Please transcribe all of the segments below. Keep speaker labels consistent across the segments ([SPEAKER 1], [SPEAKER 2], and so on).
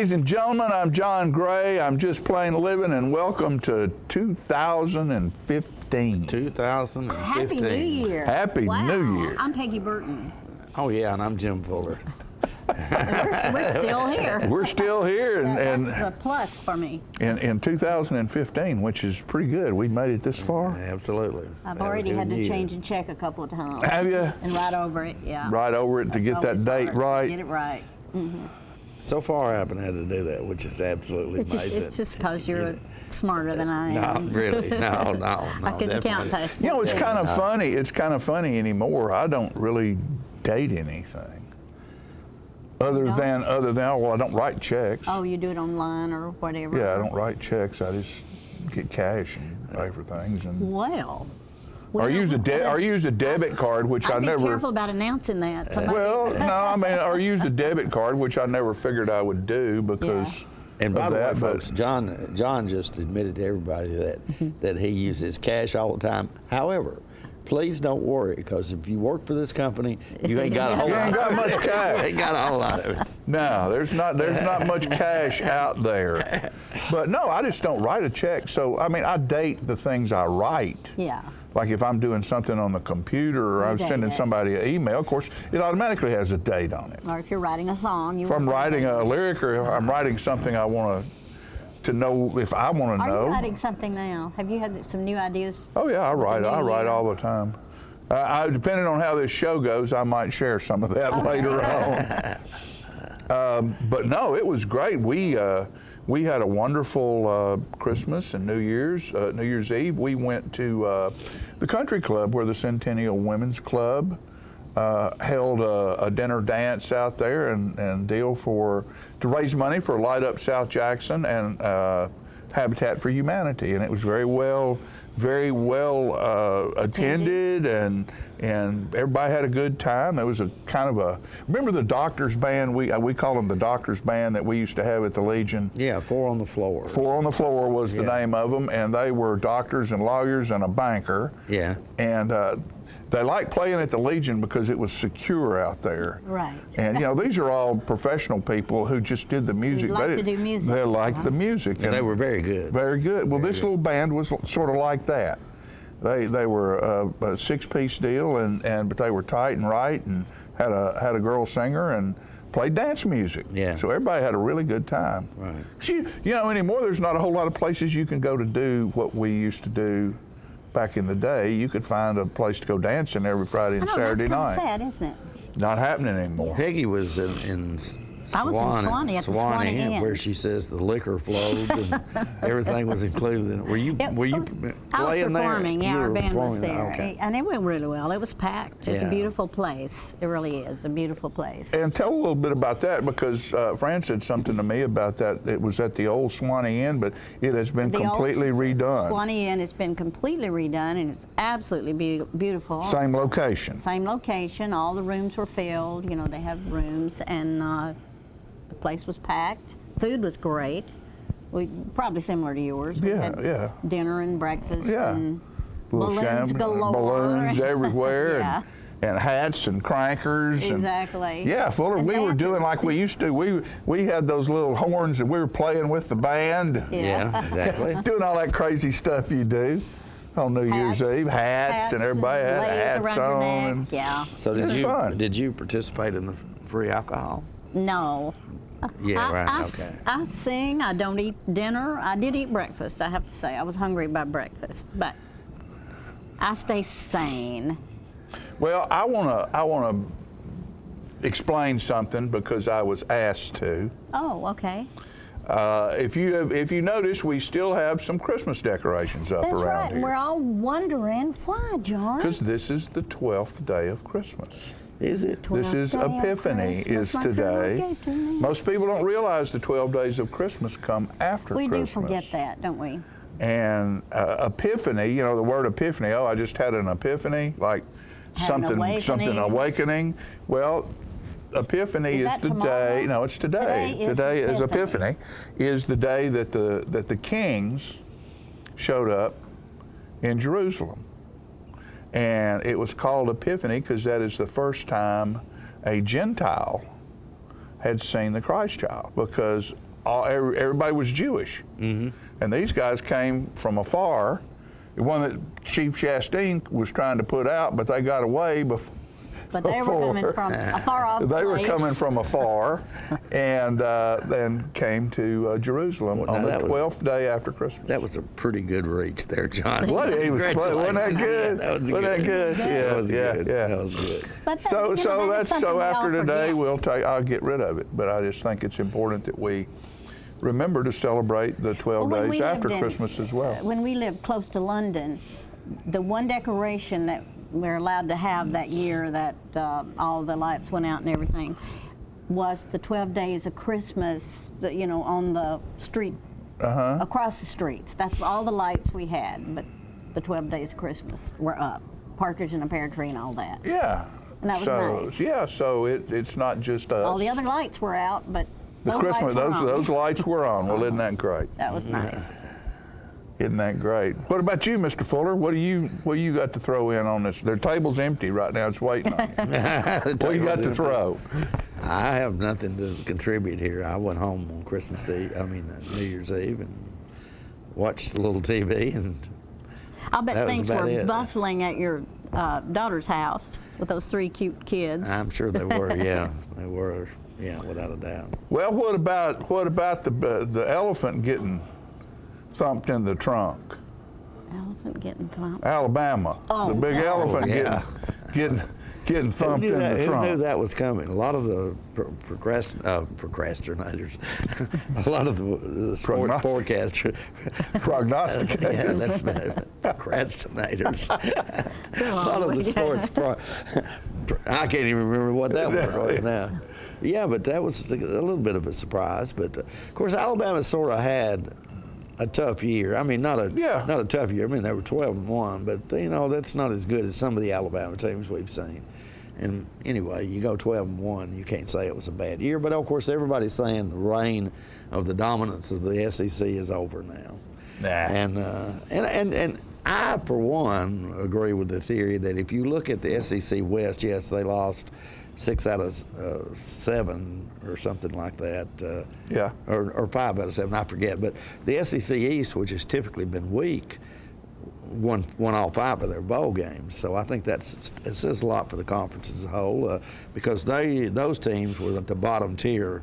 [SPEAKER 1] Ladies and gentlemen, I'm John Gray. I'm just plain living, and welcome to 2015.
[SPEAKER 2] 2015.
[SPEAKER 3] Happy New Year.
[SPEAKER 1] Happy New Year.
[SPEAKER 3] I'm Peggy Burton.
[SPEAKER 2] Oh, yeah, and I'm Jim Fuller.
[SPEAKER 3] We're still here.
[SPEAKER 1] We're still here, and
[SPEAKER 3] That's the plus for me.
[SPEAKER 1] in 2015, which is pretty good. We made it this far.
[SPEAKER 2] Absolutely.
[SPEAKER 3] I've
[SPEAKER 2] Have a
[SPEAKER 3] already
[SPEAKER 2] good
[SPEAKER 3] had to
[SPEAKER 2] year.
[SPEAKER 3] change and check a couple of times.
[SPEAKER 1] Have you?
[SPEAKER 3] And write over it, yeah.
[SPEAKER 1] Right over it to get that
[SPEAKER 3] Always
[SPEAKER 1] date
[SPEAKER 3] hard to
[SPEAKER 1] right.
[SPEAKER 3] Get it right.
[SPEAKER 2] So far, I haven't had to do that, which is absolutely amazing.
[SPEAKER 3] It's just because you're smarter than I am.
[SPEAKER 2] No, really. No.
[SPEAKER 3] I couldn't count
[SPEAKER 2] definitely.
[SPEAKER 3] past
[SPEAKER 1] You know, it's
[SPEAKER 3] one.
[SPEAKER 1] kind of funny. It's kind of funny anymore. I don't really date anything. Other than, well, I don't write checks.
[SPEAKER 3] Oh, you do it online or whatever?
[SPEAKER 1] Yeah, I don't write checks. I just get cash and pay for things. And
[SPEAKER 3] Well.
[SPEAKER 1] or use a debit card, which I
[SPEAKER 3] I'd be
[SPEAKER 1] never.
[SPEAKER 3] careful about announcing that. Somebody-
[SPEAKER 1] Well, no, I mean, or use a debit card, which I never figured I would do because.
[SPEAKER 2] And by
[SPEAKER 1] of
[SPEAKER 2] the way,
[SPEAKER 1] that,
[SPEAKER 2] folks,
[SPEAKER 1] but
[SPEAKER 2] John just admitted to everybody that he uses cash all the time. However, please don't worry, because if you work for this company, you ain't got a whole
[SPEAKER 1] You
[SPEAKER 2] lot.
[SPEAKER 1] ain't got much cash.
[SPEAKER 2] You ain't got a whole lot of it.
[SPEAKER 1] no, there's not much cash out there. But no, I just don't write a check. So I mean, I date the things I write.
[SPEAKER 3] Yeah.
[SPEAKER 1] Like if I'm doing something on the computer or I'm
[SPEAKER 3] date
[SPEAKER 1] sending
[SPEAKER 3] it.
[SPEAKER 1] somebody an email, of course, it automatically has a date on it.
[SPEAKER 3] Or if you're writing a song, you
[SPEAKER 1] If I'm
[SPEAKER 3] would-
[SPEAKER 1] writing a lyric or if I'm writing something I want to know if I want to
[SPEAKER 3] Are
[SPEAKER 1] know.
[SPEAKER 3] you writing something now? Have you had some new ideas?
[SPEAKER 1] Oh yeah, I write.
[SPEAKER 3] new
[SPEAKER 1] I write
[SPEAKER 3] year?
[SPEAKER 1] all the time. Depending on how this show goes, I might share some of that later on. But no, it was great. We had a wonderful Christmas and New Year's Eve. We went to the country club where the Centennial Women's Club held a dinner dance out there and deal to raise money for Light Up South Jackson and Habitat for Humanity, and it was very well attended, and everybody had a good time. There was a kind of a, remember the Doctors Band? We call them the Doctors Band that we used to have at the Legion.
[SPEAKER 2] Yeah, 4 on the floor.
[SPEAKER 1] 4 on the Floor was the name of them, and they were doctors and lawyers and a banker.
[SPEAKER 2] Yeah.
[SPEAKER 1] And they liked playing at the Legion because it was secure out there.
[SPEAKER 3] Right.
[SPEAKER 1] And you know, these are all professional people who just did the music.
[SPEAKER 3] Who'd like to do music.
[SPEAKER 1] They liked the music.
[SPEAKER 2] And they were very good.
[SPEAKER 1] Very good. Well, this little band was sort of like that. They were a 6-piece deal, but they were tight and right, and had a girl singer and played dance music.
[SPEAKER 2] Yeah.
[SPEAKER 1] So everybody had a really good time.
[SPEAKER 2] Right.
[SPEAKER 1] You know, anymore there's not a whole lot of places you can go to do what we used to do back in the day. You could find a place to go dancing every Friday and Saturday night.
[SPEAKER 3] That's kind of sad, isn't it?
[SPEAKER 1] Not happening anymore.
[SPEAKER 2] Peggy was in
[SPEAKER 3] I was in Swanee at the Swanee Inn.
[SPEAKER 2] where she says the liquor flowed and everything was included in it. Were you
[SPEAKER 3] I was
[SPEAKER 2] playing there?
[SPEAKER 3] performing, yeah,
[SPEAKER 2] You
[SPEAKER 3] our
[SPEAKER 2] were
[SPEAKER 3] band was
[SPEAKER 2] performing
[SPEAKER 3] there.
[SPEAKER 2] Okay.
[SPEAKER 3] And it went really well. It was packed. It's a
[SPEAKER 2] Yeah.
[SPEAKER 3] beautiful place. It really is a beautiful place.
[SPEAKER 1] And tell a little bit about that, because Fran said something to me about that. It was at the old Swanee Inn, but it has been
[SPEAKER 3] The old
[SPEAKER 1] completely redone.
[SPEAKER 3] Swanee Inn has been completely redone, and it's absolutely beautiful.
[SPEAKER 1] Same location.
[SPEAKER 3] Same location. All the rooms were filled. You know, they have rooms, and the place was packed. Food was great. Probably similar to yours. We had
[SPEAKER 1] Yeah.
[SPEAKER 3] dinner and breakfast
[SPEAKER 1] Yeah.
[SPEAKER 3] and
[SPEAKER 1] Little
[SPEAKER 3] balloons galore.
[SPEAKER 1] balloons everywhere,
[SPEAKER 3] Yeah.
[SPEAKER 1] and hats and crankers.
[SPEAKER 3] Exactly.
[SPEAKER 1] And, yeah, Fuller,
[SPEAKER 3] And
[SPEAKER 1] we were doing
[SPEAKER 3] dances.
[SPEAKER 1] like we used to. We had those little horns and we were playing with the band.
[SPEAKER 2] Yeah, exactly.
[SPEAKER 1] Doing all that crazy stuff you do on New Year's Eve. Hats and everybody had
[SPEAKER 3] leis
[SPEAKER 1] hats
[SPEAKER 3] around your
[SPEAKER 1] on.
[SPEAKER 3] neck.
[SPEAKER 1] And,
[SPEAKER 3] Yeah.
[SPEAKER 2] So
[SPEAKER 1] It's fun.
[SPEAKER 2] did you participate in the free alcohol?
[SPEAKER 3] No.
[SPEAKER 2] Yeah, right.
[SPEAKER 3] I
[SPEAKER 2] Okay.
[SPEAKER 3] sing. I don't eat dinner. I did eat breakfast, I have to say. I was hungry by breakfast, but I stay sane.
[SPEAKER 1] Well, I wanna explain something because I was asked to.
[SPEAKER 3] Oh, okay.
[SPEAKER 1] If you notice, we still have some Christmas decorations up
[SPEAKER 3] That's
[SPEAKER 1] around
[SPEAKER 3] right. And we're
[SPEAKER 1] here.
[SPEAKER 3] all wondering why, John.
[SPEAKER 1] Because this is the 12th day of Christmas.
[SPEAKER 2] Is it?
[SPEAKER 1] This is
[SPEAKER 3] 12th day of
[SPEAKER 1] Epiphany
[SPEAKER 3] Christmas,
[SPEAKER 1] is
[SPEAKER 3] my girl
[SPEAKER 1] today.
[SPEAKER 3] gave to me.
[SPEAKER 1] Most people don't realize the 12 days of Christmas come after
[SPEAKER 3] We do
[SPEAKER 1] Christmas.
[SPEAKER 3] forget that, don't we?
[SPEAKER 1] And Epiphany, you know, the word epiphany, oh, I just had an epiphany, like
[SPEAKER 3] Had an
[SPEAKER 1] something awakening. Well, Epiphany
[SPEAKER 3] Is
[SPEAKER 1] is
[SPEAKER 3] that
[SPEAKER 1] the
[SPEAKER 3] tomorrow?
[SPEAKER 1] day, no, it's today.
[SPEAKER 3] Today is
[SPEAKER 1] Epiphany, is the day that the kings showed up in Jerusalem. And it was called Epiphany because that is the first time a Gentile had seen the Christ child, because everybody was Jewish. Mm-hmm. And these guys came from afar. The one that Chief Chastain was trying to put out, but they got away before.
[SPEAKER 3] But they were coming from a far off
[SPEAKER 1] They were
[SPEAKER 3] place.
[SPEAKER 1] coming from afar, and then came to Jerusalem on the 12th day after Christmas.
[SPEAKER 2] That was a pretty good reach there, John.
[SPEAKER 1] What? It was fun. Wasn't that good?
[SPEAKER 2] That was
[SPEAKER 1] Wasn't that good?
[SPEAKER 2] That
[SPEAKER 1] Yeah,
[SPEAKER 2] was
[SPEAKER 1] yeah,
[SPEAKER 2] good.
[SPEAKER 1] yeah.
[SPEAKER 2] That was good.
[SPEAKER 3] But that,
[SPEAKER 1] So,
[SPEAKER 3] you know, that is something we all
[SPEAKER 1] after today,
[SPEAKER 3] forget.
[SPEAKER 1] I'll get rid of it. But I just think it's important that we remember to celebrate the 12
[SPEAKER 3] Well, when
[SPEAKER 1] days
[SPEAKER 3] we
[SPEAKER 1] after
[SPEAKER 3] lived in-
[SPEAKER 1] Christmas as well.
[SPEAKER 3] When we lived close to London, the one decoration that we're allowed to have that year that all the lights went out and everything was the 12 days of Christmas, you know, on the street, across the streets. That's all the lights we had, but the 12 days of Christmas were up. Partridge in a Pear Tree and all that.
[SPEAKER 1] Yeah.
[SPEAKER 3] And that was
[SPEAKER 1] so,
[SPEAKER 3] nice.
[SPEAKER 1] Yeah, so it's not just us.
[SPEAKER 3] All the other lights were out, but
[SPEAKER 1] The
[SPEAKER 3] those
[SPEAKER 1] Christmas,
[SPEAKER 3] lights were on.
[SPEAKER 1] those lights were on. Well, isn't that great?
[SPEAKER 3] That was nice.
[SPEAKER 1] Isn't that great? What about you, Mr. Fuller? What do you got to throw in on this? Their table's empty right now. It's waiting on you. What you got to throw?
[SPEAKER 2] I have nothing to contribute here. I went home on Christmas Eve, New Year's Eve, and watched a little TV, and
[SPEAKER 3] I'll bet
[SPEAKER 2] That was
[SPEAKER 3] things
[SPEAKER 2] about
[SPEAKER 3] were
[SPEAKER 2] it.
[SPEAKER 3] bustling at your daughter's house with those 3 cute kids.
[SPEAKER 2] I'm sure they were. Yeah, they were. Yeah, without a doubt.
[SPEAKER 1] Well, what about the elephant getting thumped in the trunk?
[SPEAKER 3] Elephant getting thumped.
[SPEAKER 1] Alabama,
[SPEAKER 3] Oh,
[SPEAKER 1] the big
[SPEAKER 3] no.
[SPEAKER 1] elephant
[SPEAKER 2] Yeah.
[SPEAKER 1] getting thumped in the
[SPEAKER 2] Who knew
[SPEAKER 1] trunk.
[SPEAKER 2] that was coming? A lot of the procrastinators, a lot of the sports forecasters,
[SPEAKER 1] Prognosticators.
[SPEAKER 2] yeah, that's been procrastinators. A lot of the sports. I can't even remember what that word was now. Yeah, but that was a little bit of a surprise. But of course, Alabama sort of had a tough year. I mean, not a tough year. I mean, they were 12-1, but you know that's not as good as some of the Alabama teams we've seen. And anyway, you go 12-1, you can't say it was a bad year. But of course, everybody's saying the reign of the dominance of the SEC is over now.
[SPEAKER 1] Nah.
[SPEAKER 2] And I, for one, agree with the theory that if you look at the SEC West, yes, they lost 6 out of 7 or something like that.
[SPEAKER 1] Yeah.
[SPEAKER 2] Or 5 out of 7, I forget. But the SEC East, which has typically been weak, won all 5 of their bowl games. So I think it says a lot for the conference as a whole because those teams were at the bottom tier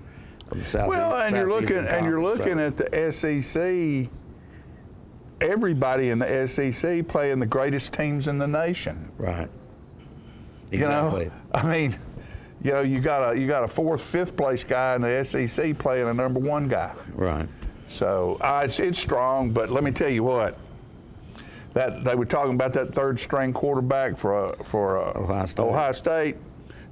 [SPEAKER 2] of the South.
[SPEAKER 1] Well, and you're looking at the SEC. Everybody in the SEC playing the greatest teams in the nation.
[SPEAKER 2] Right.
[SPEAKER 1] You
[SPEAKER 2] Exactly.
[SPEAKER 1] know, I mean, you know, you got a 4th, 5th place guy in the SEC playing a number 1 guy.
[SPEAKER 2] Right.
[SPEAKER 1] So it's strong, but let me tell you what. That they were talking about that 3rd string quarterback for Ohio State.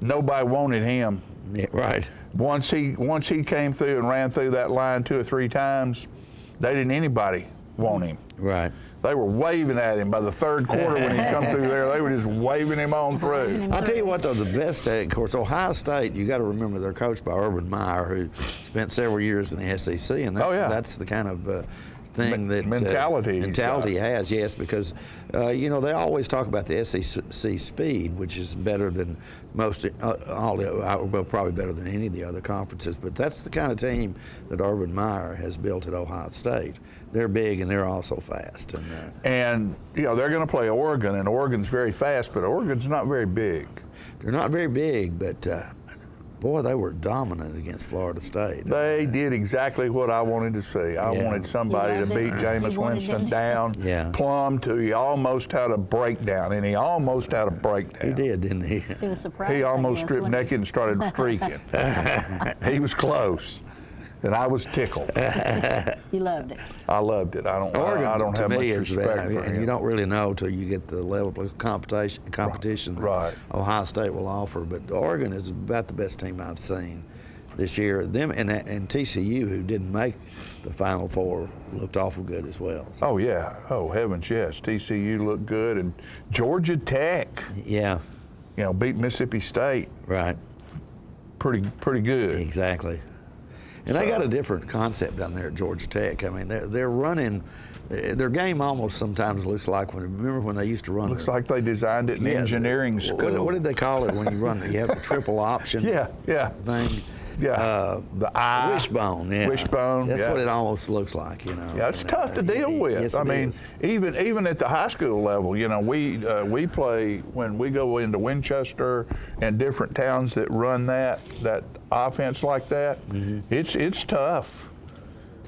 [SPEAKER 1] Nobody wanted him.
[SPEAKER 2] Yeah, right.
[SPEAKER 1] Once he came through and ran through that line 2 or 3 times, anybody want him.
[SPEAKER 2] Right.
[SPEAKER 1] They were waving at him by the 3rd quarter when he come through there. They were just waving him on through.
[SPEAKER 2] I'll tell you what, though, the best, of course, Ohio State, you got to remember they're coached by Urban Meyer, who spent several years in the SEC, and that's the kind of thing that
[SPEAKER 1] mentality
[SPEAKER 2] he has, yes, because you know they always talk about the SEC speed, which is better than most probably better than any of the other conferences. But that's the kind of team that Urban Meyer has built at Ohio State. They're big and they're also fast.
[SPEAKER 1] And you know they're going to play Oregon, and Oregon's very fast, but Oregon's not very big.
[SPEAKER 2] They're not very big, but boy, they were dominant against Florida State.
[SPEAKER 1] They did exactly what I wanted to see. I wanted somebody to beat Jameis Winston down, plumb to. He almost had a breakdown, and he almost had a breakdown.
[SPEAKER 2] He did, didn't he?
[SPEAKER 3] It was surprising.
[SPEAKER 1] He almost stripped naked and started streaking. He was close, and I was tickled.
[SPEAKER 3] You loved it.
[SPEAKER 1] I loved it. I don't
[SPEAKER 2] to
[SPEAKER 1] have much
[SPEAKER 2] me
[SPEAKER 1] respect for him.
[SPEAKER 2] and you don't really know till you get the level of competition that Ohio State will offer. But Oregon is about the best team I've seen this year. Them and TCU, who didn't make the Final Four, looked awful good as well. So.
[SPEAKER 1] Oh yeah. Oh heavens, yes. TCU looked good, and Georgia Tech.
[SPEAKER 2] Yeah.
[SPEAKER 1] You know, beat Mississippi State.
[SPEAKER 2] Right.
[SPEAKER 1] Pretty good.
[SPEAKER 2] Exactly. And they got a different concept down there at Georgia Tech. I mean, they're running. Their game almost sometimes looks like remember when they used to run.
[SPEAKER 1] Looks like they designed it in engineering school.
[SPEAKER 2] What did they call it when you run? You have a triple option.
[SPEAKER 1] Yeah.
[SPEAKER 2] Thing.
[SPEAKER 1] the eye.
[SPEAKER 2] Wishbone, yeah.
[SPEAKER 1] Wishbone,
[SPEAKER 2] That's
[SPEAKER 1] yeah.
[SPEAKER 2] what it almost looks like, you know.
[SPEAKER 1] Yeah, it's tough to deal with.
[SPEAKER 2] Yes,
[SPEAKER 1] I
[SPEAKER 2] it
[SPEAKER 1] mean,
[SPEAKER 2] is.
[SPEAKER 1] even at the high school level, you know, we play when we go into Winchester and different towns that run that offense like that. It's tough.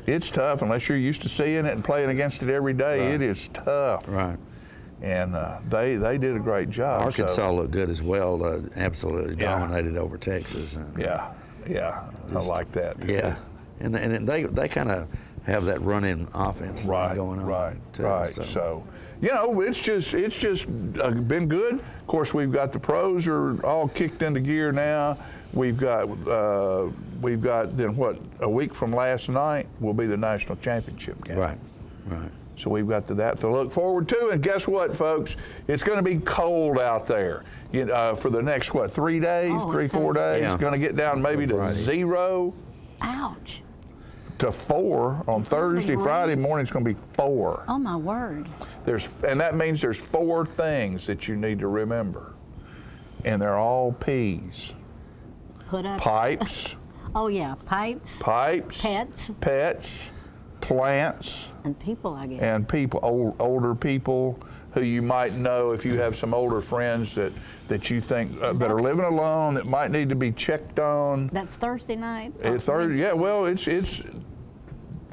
[SPEAKER 1] It's tough unless you're used to seeing it and playing against it every day.
[SPEAKER 2] Right.
[SPEAKER 1] It is tough.
[SPEAKER 2] Right.
[SPEAKER 1] And they did a great job.
[SPEAKER 2] Arkansas
[SPEAKER 1] so,
[SPEAKER 2] looked good as well. Absolutely
[SPEAKER 1] Yeah.
[SPEAKER 2] dominated over Texas.
[SPEAKER 1] yeah, I like that.
[SPEAKER 2] Yeah, and they kind of have that running offense thing
[SPEAKER 1] Right,
[SPEAKER 2] going on.
[SPEAKER 1] right,
[SPEAKER 2] too,
[SPEAKER 1] right. So, you know, it's just been good. Of course, we've got the pros are all kicked into gear now. We've got then what, a week from last night will be the national championship game.
[SPEAKER 2] Right.
[SPEAKER 1] So we've got that to look forward to. And guess what, folks? It's going to be cold out there for the next, what, 3 days,
[SPEAKER 3] Oh,
[SPEAKER 1] 4 days?
[SPEAKER 2] Yeah.
[SPEAKER 1] It's going to get down maybe to
[SPEAKER 2] Friday.
[SPEAKER 1] 0
[SPEAKER 3] Ouch.
[SPEAKER 1] to 4 on Thursday.
[SPEAKER 3] degrees.
[SPEAKER 1] Friday morning it's going to be 4.
[SPEAKER 3] Oh, my word.
[SPEAKER 1] And that means there's 4 things that you need to remember. And they're all P's.
[SPEAKER 3] Put up.
[SPEAKER 1] Pipes,
[SPEAKER 3] Oh, yeah. Pipes
[SPEAKER 1] pets, plants,
[SPEAKER 3] and people, I guess.
[SPEAKER 1] and people, older people who you might know if you have some older friends that you think that are living alone that might need to be checked on.
[SPEAKER 3] That's Thursday night?
[SPEAKER 1] It's Thursday, yeah. Well, it's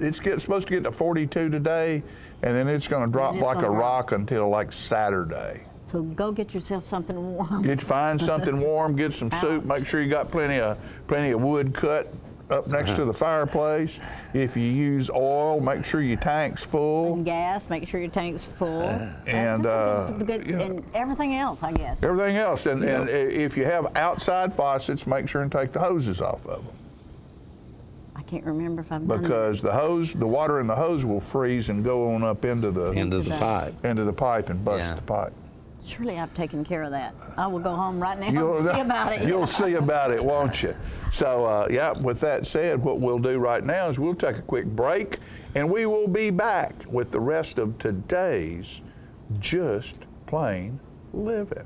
[SPEAKER 1] supposed to get to 42 today, and then it's going to drop
[SPEAKER 3] it's
[SPEAKER 1] like a
[SPEAKER 3] gonna
[SPEAKER 1] rock until like Saturday.
[SPEAKER 3] So go get yourself something warm.
[SPEAKER 1] Find something warm, get some soup. Make sure you got plenty of wood cut up next to the fireplace. If you use oil, make sure your tank's full.
[SPEAKER 3] And gas, make sure your tank's full.
[SPEAKER 1] And,
[SPEAKER 3] and everything else, I guess.
[SPEAKER 1] Everything else, and if you have outside faucets, make sure and take the hoses off of them,
[SPEAKER 3] I can't remember if I've done that.
[SPEAKER 1] because the water in the hose will freeze and go on up into the
[SPEAKER 2] pipe.
[SPEAKER 1] pipe and bust
[SPEAKER 2] Yeah.
[SPEAKER 1] the pipe.
[SPEAKER 3] Surely I've taken care of that. I will go home right now and see about it.
[SPEAKER 1] You'll see about it, won't you? So, with that said, what we'll do right now is we'll take a quick break, and we will be back with the rest of today's Just Plain Living.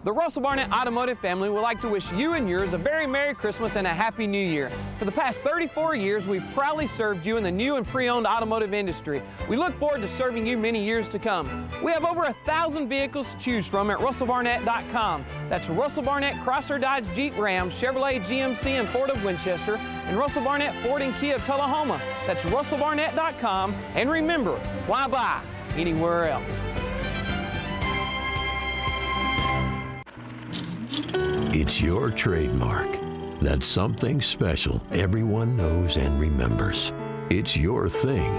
[SPEAKER 4] The Russell Barnett Automotive family would like to wish you and yours a very Merry Christmas and a Happy New Year. For the past 34 years, we've proudly served you in the new and pre-owned automotive industry. We look forward to serving you many years to come. We have over 1,000 vehicles to choose from at russellbarnett.com. That's Russell Barnett Chrysler, Dodge, Jeep, Ram, Chevrolet, GMC, and Ford of Winchester, and Russell Barnett Ford and Kia of Tullahoma. That's russellbarnett.com. And remember, why buy anywhere else?
[SPEAKER 5] It's your trademark. That's something special everyone knows and remembers. It's your thing.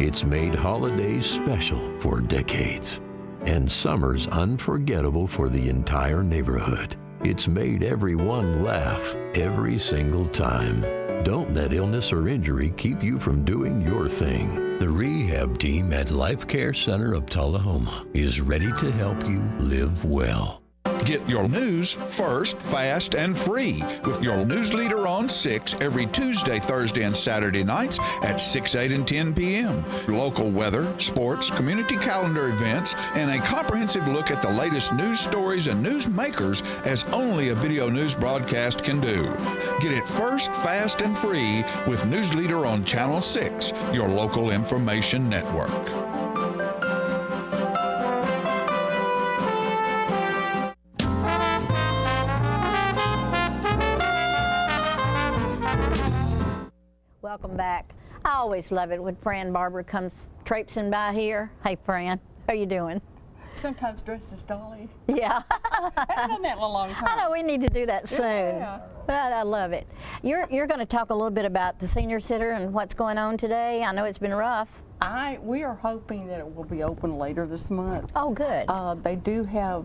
[SPEAKER 5] It's made holidays special for decades and summers unforgettable for the entire neighborhood. It's made everyone laugh every single time. Don't let illness or injury keep you from doing your thing. The rehab team at Life Care Center of Tullahoma is ready to help you live well.
[SPEAKER 6] Get your news first, fast, and free with your news leader on 6 every Tuesday, Thursday, and Saturday nights at 6, 8, and 10 p.m. Local weather, sports, community calendar events, and a comprehensive look at the latest news stories and news makers as only a video news broadcast can do. Get it first, fast, and free with News Leader on Channel 6, your local information network.
[SPEAKER 3] Welcome back. I always love it when Fran Barber comes traipsing by here. Hey, Fran, how you doing?
[SPEAKER 7] Sometimes dressed as Dolly.
[SPEAKER 3] Yeah.
[SPEAKER 7] I haven't done that in a long time.
[SPEAKER 3] I know we need to do that soon.
[SPEAKER 7] Yeah.
[SPEAKER 3] I love it. You're going to talk a little bit about the senior center and what's going on today. I know it's been rough.
[SPEAKER 7] We are hoping that it will be open later this month.
[SPEAKER 3] Oh, good.
[SPEAKER 7] They do have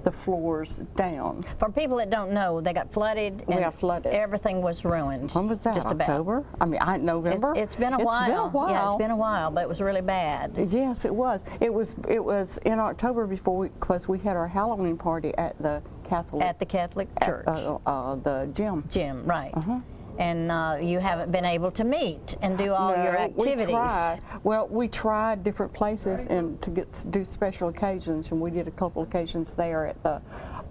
[SPEAKER 7] the floors down.
[SPEAKER 3] For people that don't know, they got flooded.
[SPEAKER 7] We
[SPEAKER 3] and
[SPEAKER 7] got flooded.
[SPEAKER 3] Everything was ruined.
[SPEAKER 7] When was that?
[SPEAKER 3] Just about.
[SPEAKER 7] October? I mean, November.
[SPEAKER 3] It's been a while.
[SPEAKER 7] It's been a while.
[SPEAKER 3] Yeah, it's been a while, but it was really bad.
[SPEAKER 7] Yes, it was. It was in October because we had our Halloween party at the Catholic.
[SPEAKER 3] At the Catholic Church.
[SPEAKER 7] The gym.
[SPEAKER 3] Gym, right. and you haven't been able to meet and do all your activities.
[SPEAKER 7] We tried. Well, we tried different places and to do special occasions, and we did a couple occasions there at the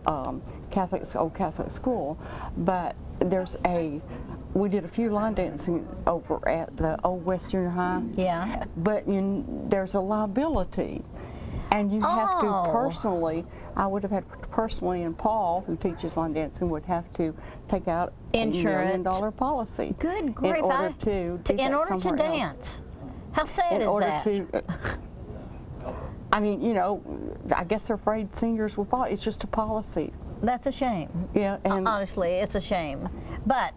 [SPEAKER 7] old Catholic school. But we did a few line dancing over at the Old West Junior High.
[SPEAKER 3] Yeah.
[SPEAKER 7] But there's a liability. And you have to personally, I would have had personally, and Paul, who teaches line dancing, would have to take out
[SPEAKER 3] insurance,
[SPEAKER 7] $1 million policy.
[SPEAKER 3] Good grief!
[SPEAKER 7] In order to
[SPEAKER 3] dance. How sad is that?
[SPEAKER 7] I mean, I guess they're afraid seniors will fall. It's just a policy.
[SPEAKER 3] That's a shame.
[SPEAKER 7] Yeah, and
[SPEAKER 3] honestly, it's a shame. But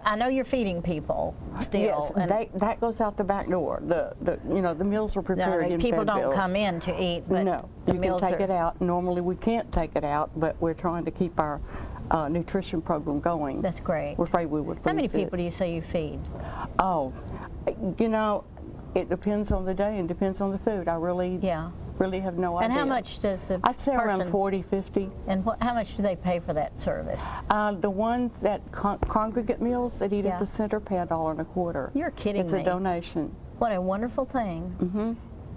[SPEAKER 3] I know you're feeding people still.
[SPEAKER 7] Yes, that goes out the back door. The meals are prepared.
[SPEAKER 3] No, people don't come in to eat. But
[SPEAKER 7] no, you can take it out. Normally we can't take it out, but we're trying to keep our nutrition program going.
[SPEAKER 3] That's great.
[SPEAKER 7] We're afraid we would lose it.
[SPEAKER 3] How many people do you say you feed?
[SPEAKER 7] Oh, it depends on the day and depends on the food. I really have no idea.
[SPEAKER 3] And how much does the
[SPEAKER 7] I'd say around 40, 50.
[SPEAKER 3] And how much do they pay for that service?
[SPEAKER 7] The ones that congregate meals that eat at the center pay $1.25.
[SPEAKER 3] You're kidding me.
[SPEAKER 7] It's a donation.
[SPEAKER 3] What a wonderful thing. Mm-hmm.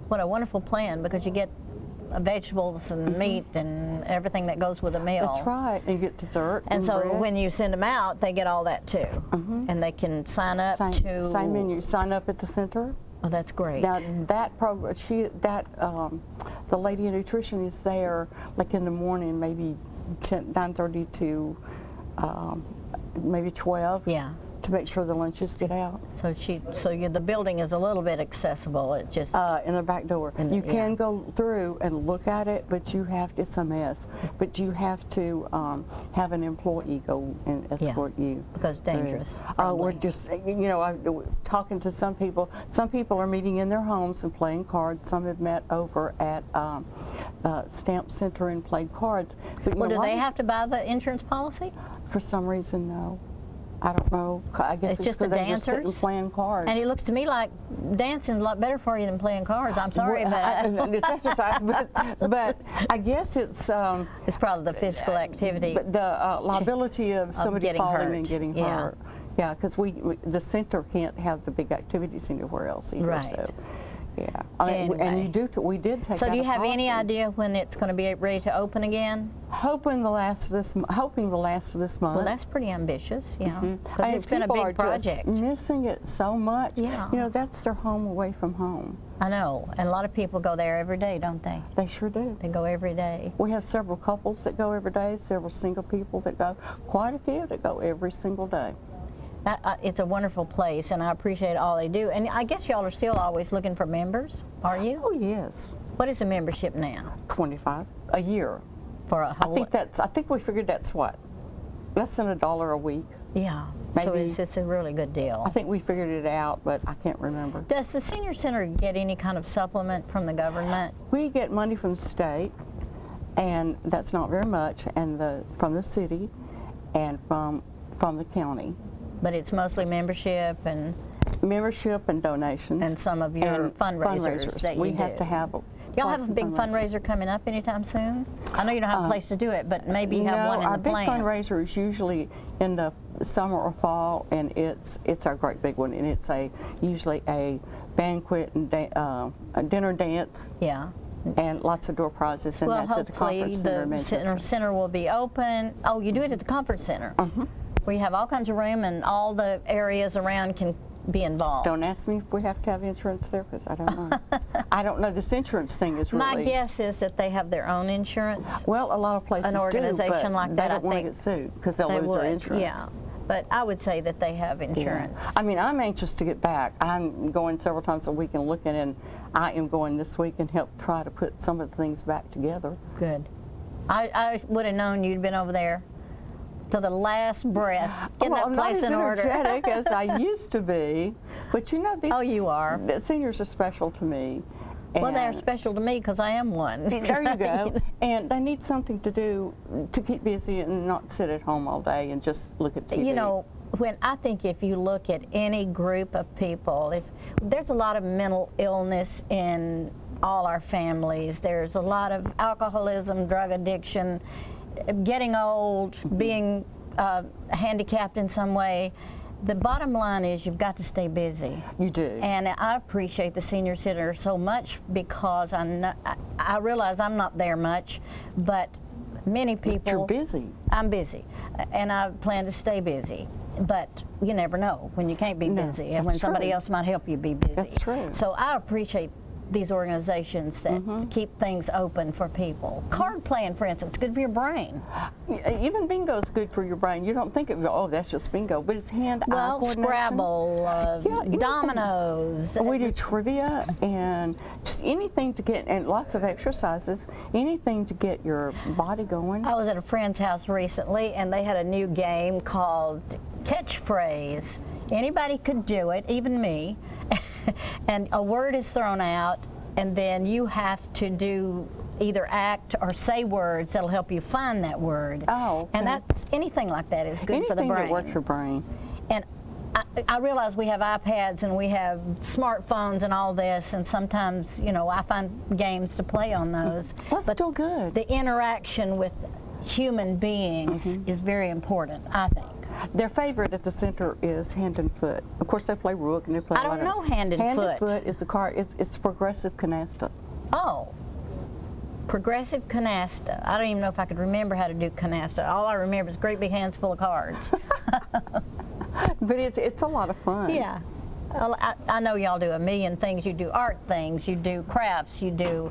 [SPEAKER 3] What a wonderful plan, because you get vegetables and meat and everything that goes with a meal.
[SPEAKER 7] That's right. And you get dessert.
[SPEAKER 3] And so
[SPEAKER 7] bread.
[SPEAKER 3] when you send them out, they get all that too. Mm-hmm. And they can sign up to...
[SPEAKER 7] Same menu. Sign up at the center.
[SPEAKER 3] Oh, that's great.
[SPEAKER 7] Now that program, the lady in nutrition is there like in the morning, maybe 9:30 to maybe 12.
[SPEAKER 3] Yeah.
[SPEAKER 7] To make sure the lunches get out.
[SPEAKER 3] So the building is a little bit accessible. It just
[SPEAKER 7] in the back door. You can go through and look at it, but it's a mess. But you have to have an employee go and escort you.
[SPEAKER 3] Because it's dangerous.
[SPEAKER 7] We're just, talking to some people. Some people are meeting in their homes and playing cards. Some have met over at Stamp Center and played cards. But,
[SPEAKER 3] well, do they have to buy the insurance policy?
[SPEAKER 7] For some reason, no. I don't know. I guess
[SPEAKER 3] it's just the dancers
[SPEAKER 7] just sitting playing cards.
[SPEAKER 3] And it looks to me like dancing's a lot better for you than playing cards. I'm sorry, but
[SPEAKER 7] it's exercise. But I guess it's
[SPEAKER 3] probably the physical activity.
[SPEAKER 7] But the liability of somebody falling and getting hurt. Yeah, because the center can't have the big activities anywhere else either.
[SPEAKER 3] Right.
[SPEAKER 7] So. Yeah, and we did take.
[SPEAKER 3] So do you have
[SPEAKER 7] policy.
[SPEAKER 3] any idea when it's going to be ready to open again?
[SPEAKER 7] Hoping the last of this month.
[SPEAKER 3] Well, that's pretty ambitious, because it's been a big project.
[SPEAKER 7] Just missing it so much.
[SPEAKER 3] Yeah.
[SPEAKER 7] That's their home away from home.
[SPEAKER 3] I know, and a lot of people go there every day, don't they?
[SPEAKER 7] They sure do.
[SPEAKER 3] They go every day.
[SPEAKER 7] We have several couples that go every day, several single people that go, quite a few that go every single day.
[SPEAKER 3] It's a wonderful place, and I appreciate all they do. And I guess y'all are still always looking for members, are you?
[SPEAKER 7] Oh, yes.
[SPEAKER 3] What is the membership now?
[SPEAKER 7] $25 a year.
[SPEAKER 3] For a whole...
[SPEAKER 7] I think we figured that's what? Less than $1 a week.
[SPEAKER 3] Yeah. Maybe. So it's a really good deal.
[SPEAKER 7] I think we figured it out, but I can't remember.
[SPEAKER 3] Does the senior center get any kind of supplement from the government?
[SPEAKER 7] We get money from the state, and that's not very much, and from the city, and from the county.
[SPEAKER 3] But it's mostly membership and
[SPEAKER 7] donations,
[SPEAKER 3] and some of your fundraisers that you
[SPEAKER 7] we have to have.
[SPEAKER 3] Y'all have a big fundraiser coming up anytime soon? I know you don't have a place to do it, but maybe you have one in the plan.
[SPEAKER 7] Our big fundraiser is usually in the summer or fall, and it's our great big one, and it's usually a banquet and a dinner dance.
[SPEAKER 3] Yeah.
[SPEAKER 7] And lots of door prizes, and that's at the conference center.
[SPEAKER 3] Hopefully the center will be open. Oh, you do it at the conference center. Mm-hmm. Where you have all kinds of room and all the areas around can be involved.
[SPEAKER 7] Don't ask me if we have to have insurance there, because I don't know. I don't know. This insurance thing is really...
[SPEAKER 3] My guess is that they have their own insurance.
[SPEAKER 7] Well, a lot of places
[SPEAKER 3] do, but like that,
[SPEAKER 7] they don't want to get sued because they'll lose their insurance.
[SPEAKER 3] Yeah, but I would say that they have insurance.
[SPEAKER 7] Yeah. I mean, I'm anxious to get back. I'm going several times a week and looking, and I am going this week and help try to put some of the things back together.
[SPEAKER 3] Good. I would have known you'd been over there to the last breath, getting that place in order.
[SPEAKER 7] I'm not as energetic as I used to be, but these.
[SPEAKER 3] Oh, you are.
[SPEAKER 7] Seniors are special to me.
[SPEAKER 3] Well, they're special to me because I am one.
[SPEAKER 7] There you go. And they need something to do to keep busy and not sit at home all day and just look at TV.
[SPEAKER 3] You know, if you look at any group of people, there's a lot of mental illness in all our families. There's a lot of alcoholism, drug addiction, getting old, being handicapped in some way. the bottom line is you've got to stay busy.
[SPEAKER 7] You do.
[SPEAKER 3] And I appreciate the senior center so much because I realize I'm not there much, but many people.
[SPEAKER 7] But you're busy.
[SPEAKER 3] I'm busy, and I plan to stay busy. But you never know when you can't be busy, and when somebody else might help you be busy.
[SPEAKER 7] That's true.
[SPEAKER 3] So I appreciate these organizations that keep things open for people. Card playing, for instance, good for your brain.
[SPEAKER 7] Even bingo is good for your brain. You don't think of, oh, that's just bingo, but it's hand-eye coordination.
[SPEAKER 3] Scrabble, dominoes.
[SPEAKER 7] We do trivia and just anything to get, and lots of exercises, anything to get your body going.
[SPEAKER 3] I was at a friend's house recently, and they had a new game called Catchphrase. Anybody could do it, even me. And a word is thrown out, and then you have to do either act or say words that'll help you find that word.
[SPEAKER 7] Oh, okay.
[SPEAKER 3] And that's anything like that is good for the brain.
[SPEAKER 7] Anything that works your brain.
[SPEAKER 3] And I realize we have iPads and we have smartphones and all this, and sometimes, you know, I find games to play on those.
[SPEAKER 7] Well, that's still good.
[SPEAKER 3] The interaction with human beings is very important, I think.
[SPEAKER 7] Their favorite at the center is hand and foot. Of course, they play rook and they play.
[SPEAKER 3] I don't know hand and foot.
[SPEAKER 7] Hand and foot is the card. It's progressive canasta.
[SPEAKER 3] Oh, progressive canasta. I don't even know if I could remember how to do canasta. All I remember is great big hands full of cards.
[SPEAKER 7] But it's a lot of fun.
[SPEAKER 3] Yeah. Well, I know y'all do a million things. You do art things, you do crafts, you do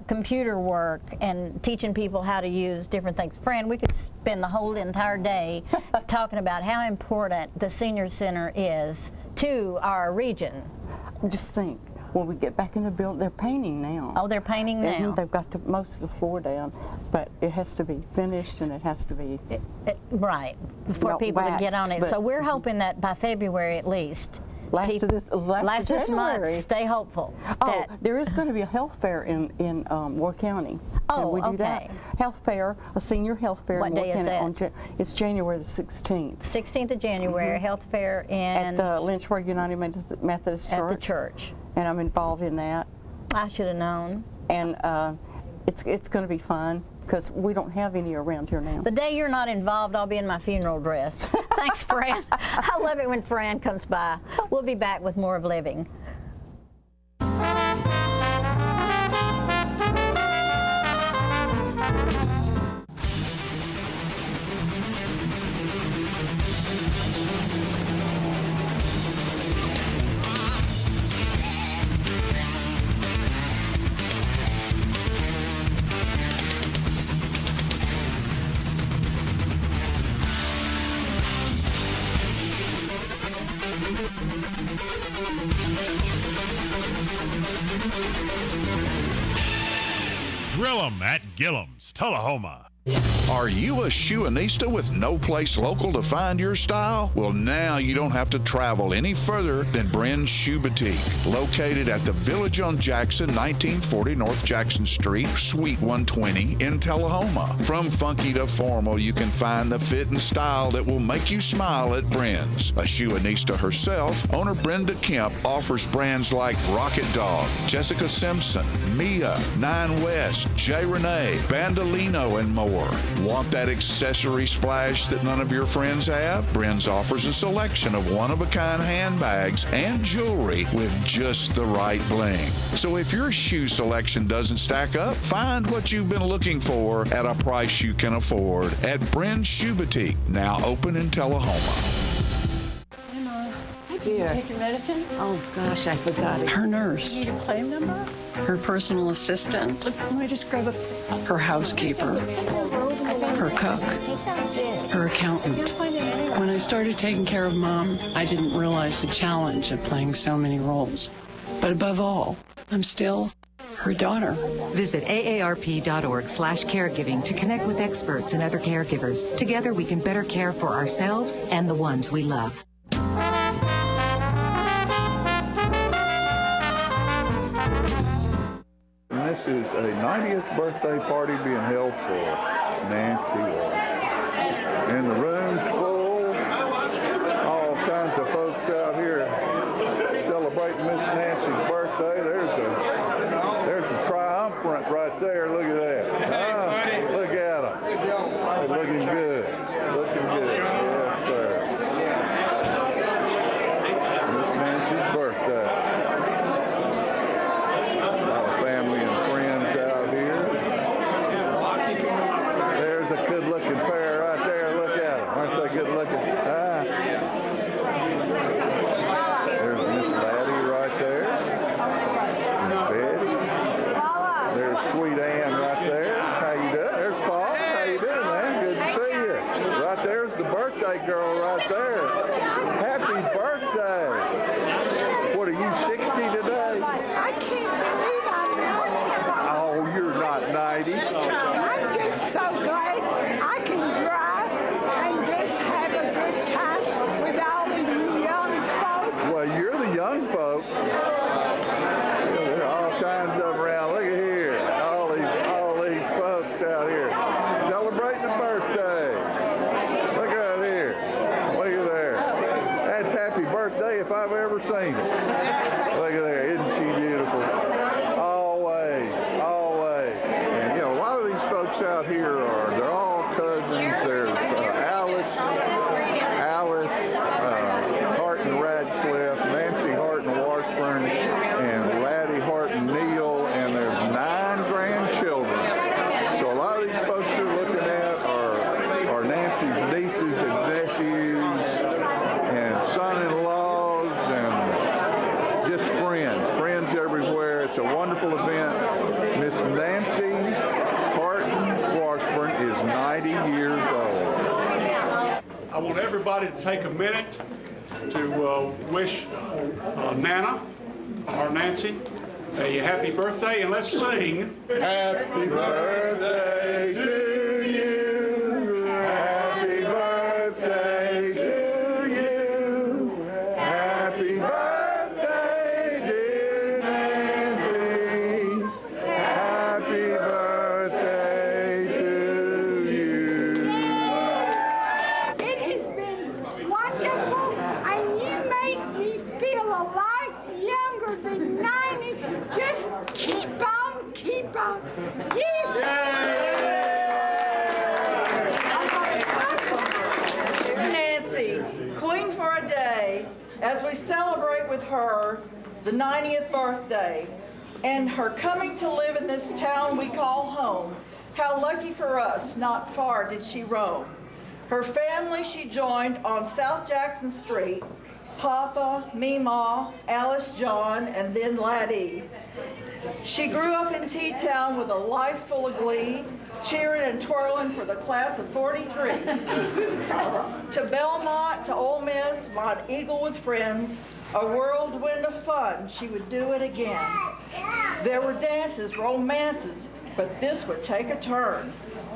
[SPEAKER 3] computer work, and teaching people how to use different things. Fran, we could spend the whole entire day talking about how important the senior center is to our region.
[SPEAKER 7] Just think, when we get back in the building, they're painting now.
[SPEAKER 3] Oh, they're painting now.
[SPEAKER 7] And they've got most of the floor down, but it has to be finished and it has to be
[SPEAKER 3] right for people to get on it. So we're hoping that by February at least.
[SPEAKER 7] Last of this
[SPEAKER 3] month, stay hopeful.
[SPEAKER 7] Oh, there is going to be a health fair in Ward County.
[SPEAKER 3] Oh,
[SPEAKER 7] we do
[SPEAKER 3] okay.
[SPEAKER 7] that. Health fair, a senior health fair.
[SPEAKER 3] What day is that?
[SPEAKER 7] It's January the 16th.
[SPEAKER 3] 16th of January, health fair
[SPEAKER 7] at the Lynchburg United Methodist Church.
[SPEAKER 3] At the church.
[SPEAKER 7] And I'm involved in that.
[SPEAKER 3] I should have known.
[SPEAKER 7] And it's going to be fun, because we don't have any around here now.
[SPEAKER 3] The day you're not involved, I'll be in my funeral dress. Thanks, Fran. I love it when Fran comes by. We'll be back with more of Living.
[SPEAKER 8] Grill 'em at Gillum's, Tullahoma.
[SPEAKER 6] Are you a shoeanista with no place local to find your style? Well, now you don't have to travel any further than Bren's Shoe Boutique, located at the Village on Jackson, 1940 North Jackson Street, Suite 120 in Tullahoma. From funky to formal, you can find the fit and style that will make you smile at Bren's. A shoeanista herself, owner Brenda Kemp offers brands like Rocket Dog, Jessica Simpson, Mia, Nine West, J. Renee, Bandolino, and more. Want that accessory splash that none of your friends have? Bren's offers a selection of one-of-a-kind handbags and jewelry with just the right bling. So if your shoe selection doesn't stack up, find what you've been looking for at a price you can afford at Bren's Shoe Boutique, now open in Tullahoma.
[SPEAKER 9] Did you take your medicine?
[SPEAKER 10] Oh, gosh, I forgot it.
[SPEAKER 9] Her nurse.
[SPEAKER 10] You need a claim number?
[SPEAKER 9] Her personal assistant.
[SPEAKER 10] Let me just grab a...
[SPEAKER 9] Her housekeeper. Her cook. Her accountant. When I started taking care of Mom, I didn't realize the challenge of playing so many roles. But above all, I'm still her daughter.
[SPEAKER 11] Visit aarp.org/caregiving to connect with experts and other caregivers. Together we can better care for ourselves and the ones we love.
[SPEAKER 1] This is a 90th birthday party being held for Nancy Walsh. And the room's full. All kinds of folks out here celebrating Miss Nancy's birthday. There's a triumphant right there. Look at that. Look at them. They're looking good. Looking good. Yes, sir. if I've ever seen it. Look at there, isn't she beautiful? Always, always. And you know, a lot of these folks out here they're all cousins. There's Alice Harton Radcliffe, Nancy Harton Washburn, and Laddie Harton Neal, and there's 9 grandchildren. So a lot of these folks you're looking at are Nancy's nieces and nephews and son-in-laws and just friends everywhere. It's a wonderful event. Miss Nancy Harton Washburn is 90 years old.
[SPEAKER 12] I want everybody to take a minute to wish Nana, or Nancy, a happy birthday, and let's sing Happy Birthday to you, Happy Birthday to you, Happy Birthday, dear Nancy, Happy Birthday to you.
[SPEAKER 13] It has been wonderful, and you make me feel a lot younger than 90. Just keep on, keep on. Yes.
[SPEAKER 14] Nancy, Queen for a day, as we celebrate with her the 90th birthday and her coming to live in this town we call home. How lucky for us, not far did she roam. Her family she joined on South Jackson Street, Papa, Meemaw, Alice John, and then Laddie. She grew up in T-Town with a life full of glee, cheering and twirling for the class of 43. To Belmont, to Ole Miss, Mont Eagle with friends, a whirlwind of fun, she would do it again. There were dances, romances, but this would take a turn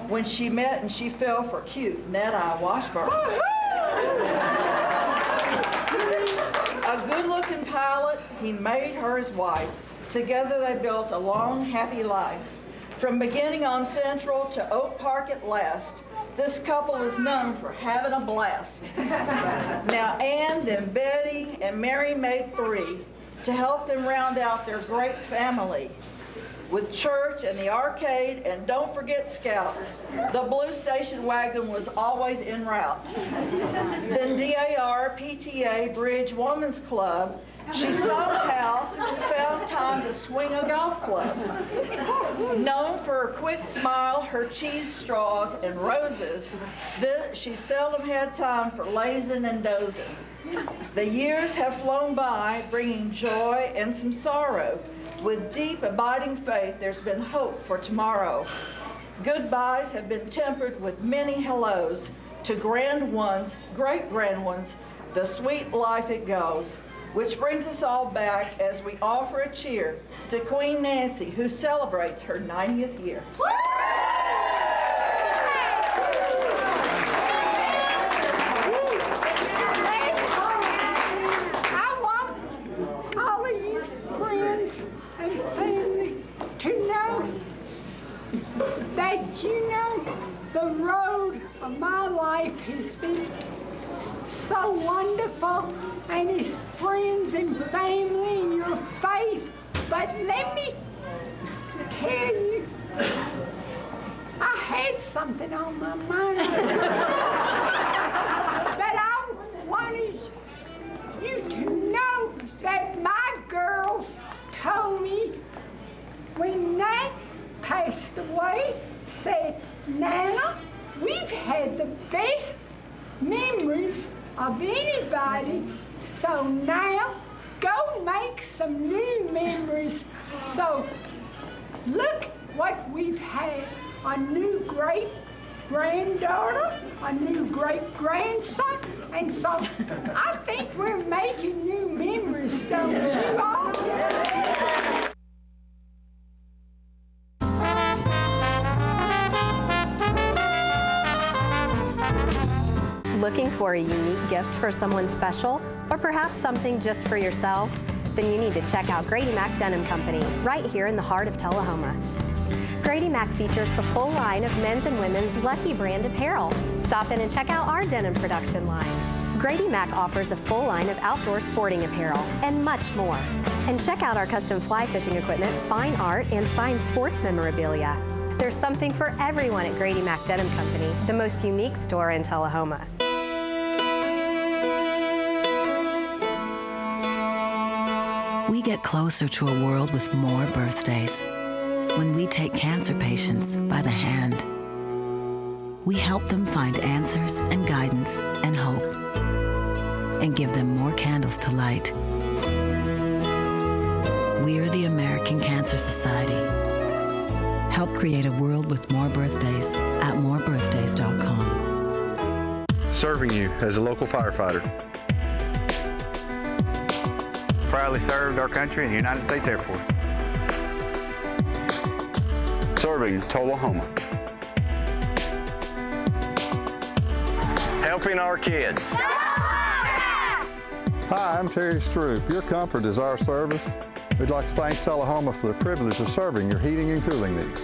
[SPEAKER 14] when she met and she fell for cute Ned-Eye Washburn. A good-looking pilot, he made her his wife. Together they built a long, happy life. From beginning on Central to Oak Park at last, this couple was known for having a blast. Now Ann, then Betty, and Mary made 3 to help them round out their great family. With church and the arcade, and don't forget Scouts, the Blue Station wagon was always en route. Then DAR, PTA, Bridge Women's Club, she somehow found time to swing a golf club. Known for her quick smile, her cheese straws, and roses, she seldom had time for lazing and dozing. The years have flown by, bringing joy and some sorrow. With deep, abiding faith, there's been hope for tomorrow. Goodbyes have been tempered with many hellos to grand ones, great grand ones, the sweet life it goes. Which brings us all back as we offer a cheer to Queen Nancy, who celebrates her 90th year.
[SPEAKER 13] I want all of you friends and family to know that the road of my life has been so wonderful, and his friends and family and your faith. But let me tell you, I had something on my mind. But I wanted you to know that my girls told me when Nat passed away, said, Nana, we've had the best memories of anybody, so now go make some new memories. So look what we've had, a new great-granddaughter, a new great-grandson, and so I think we're making new memories, don't you all?
[SPEAKER 15] Looking for a unique gift for someone special, or perhaps something just for yourself? Then you need to check out Grady Mac Denim Company, right here in the heart of Tullahoma. Grady Mac features the full line of men's and women's Lucky brand apparel. Stop in and check out our denim production line. Grady Mac offers a full line of outdoor sporting apparel and much more. And check out our custom fly fishing equipment, fine art, and signed sports memorabilia. There's something for everyone at Grady Mac Denim Company, the most unique store in Tullahoma.
[SPEAKER 16] We get closer to a world with more birthdays when we take cancer patients by the hand. We help them find answers and guidance and hope, and give them more candles to light. We're the American Cancer Society. Help create a world with more birthdays at morebirthdays.com.
[SPEAKER 17] Serving you as a local firefighter. Proudly served our country in the United States Air Force. Serving Tullahoma. Helping our kids.
[SPEAKER 18] Hi, I'm Terry Stroop. Your comfort is our service. We'd like to thank Tullahoma for the privilege of serving your heating and cooling needs.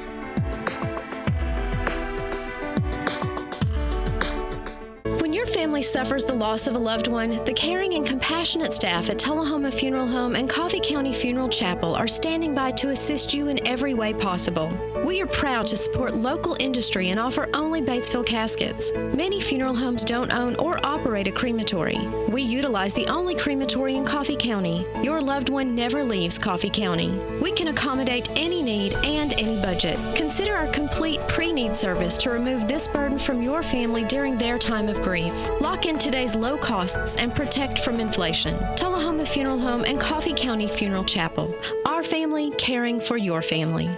[SPEAKER 19] When your family suffers the loss of a loved one, the caring and compassionate staff at Tullahoma Funeral Home and Coffee County Funeral Chapel are standing by to assist you in every way possible. We are proud to support local industry and offer only Batesville caskets. Many funeral homes don't own or operate a crematory. We utilize the only crematory in Coffee County. Your loved one never leaves Coffee County. We can accommodate any need and any budget. Consider our complete pre-need service to remove this burden from your family during their time of grief. Lock in today's low costs and protect from inflation. Tullahoma Funeral Home and Coffee County Funeral Chapel. Our family caring for your family.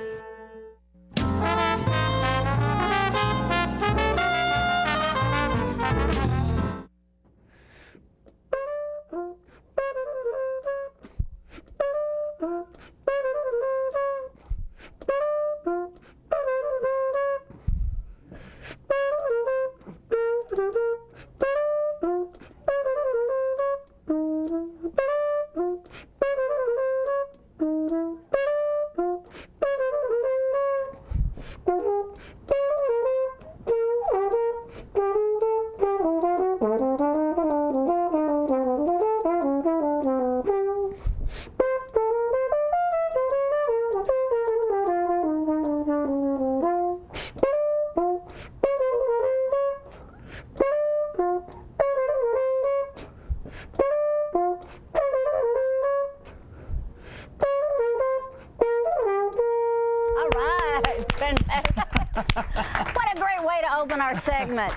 [SPEAKER 3] What a great way to open our segment.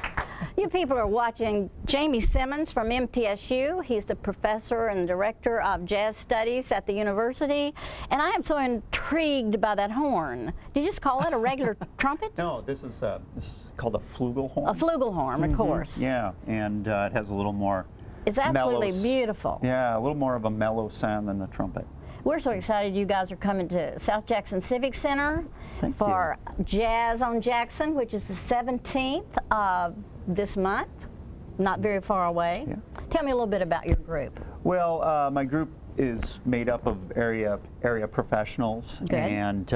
[SPEAKER 3] You people are watching Jamie Simmons from MTSU. He's the professor and director of jazz studies at the university. And I am so intrigued by that horn. Did you just call it a regular trumpet?
[SPEAKER 20] No, this is called a flugelhorn.
[SPEAKER 3] A flugelhorn, of course.
[SPEAKER 20] Yeah, and it has a little more
[SPEAKER 3] It's absolutely beautiful.
[SPEAKER 20] Yeah, a little more of a mellow sound than the trumpet.
[SPEAKER 3] We're so excited you guys are coming to South Jackson Civic Center for Jazz on Jackson, which is the 17th of this month, not very far away. Yeah. Tell me a little bit about your group.
[SPEAKER 20] Well, my group is made up of area professionals and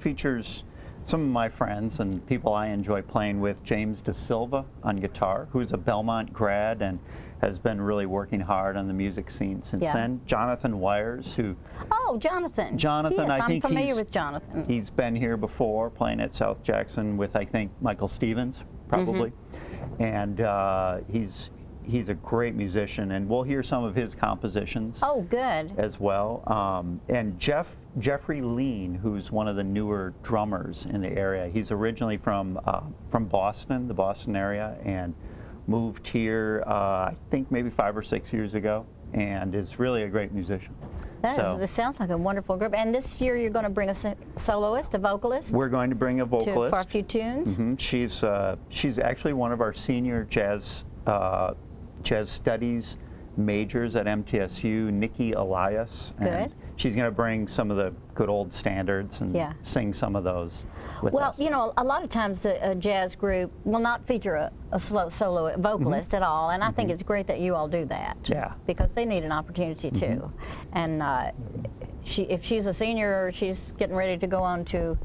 [SPEAKER 20] features some of my friends and people I enjoy playing with. James Da Silva on guitar, who's a Belmont grad and has been really working hard on the music scene since then. Jonathan Wires, who...
[SPEAKER 3] Oh, Jonathan.
[SPEAKER 20] Jonathan,
[SPEAKER 3] yes,
[SPEAKER 20] I think
[SPEAKER 3] I'm familiar with Jonathan.
[SPEAKER 20] He's been here before playing at South Jackson with, I think, Michael Stevens, probably. And he's a great musician, and we'll hear some of his compositions.
[SPEAKER 3] Oh, good.
[SPEAKER 20] As well. And Jeffrey Lean, who's one of the newer drummers in the area. He's originally from Boston, the Boston area, and moved here, I think maybe 5 or 6 years ago, and is really a great musician.
[SPEAKER 3] This sounds like a wonderful group. And this year you're going to bring a soloist, a vocalist?
[SPEAKER 20] We're going to bring a vocalist.
[SPEAKER 3] For a few tunes?
[SPEAKER 20] She's actually one of our senior jazz studies majors at MTSU, Nikki Elias. And she's going to bring some of the good old standards and sing some of those with us.
[SPEAKER 3] You know, a lot of times a jazz group will not feature a solo vocalist at all, and I think it's great that you all do that.
[SPEAKER 20] Yeah.
[SPEAKER 3] Because they need an opportunity too. And if she's a senior, she's getting ready to go on to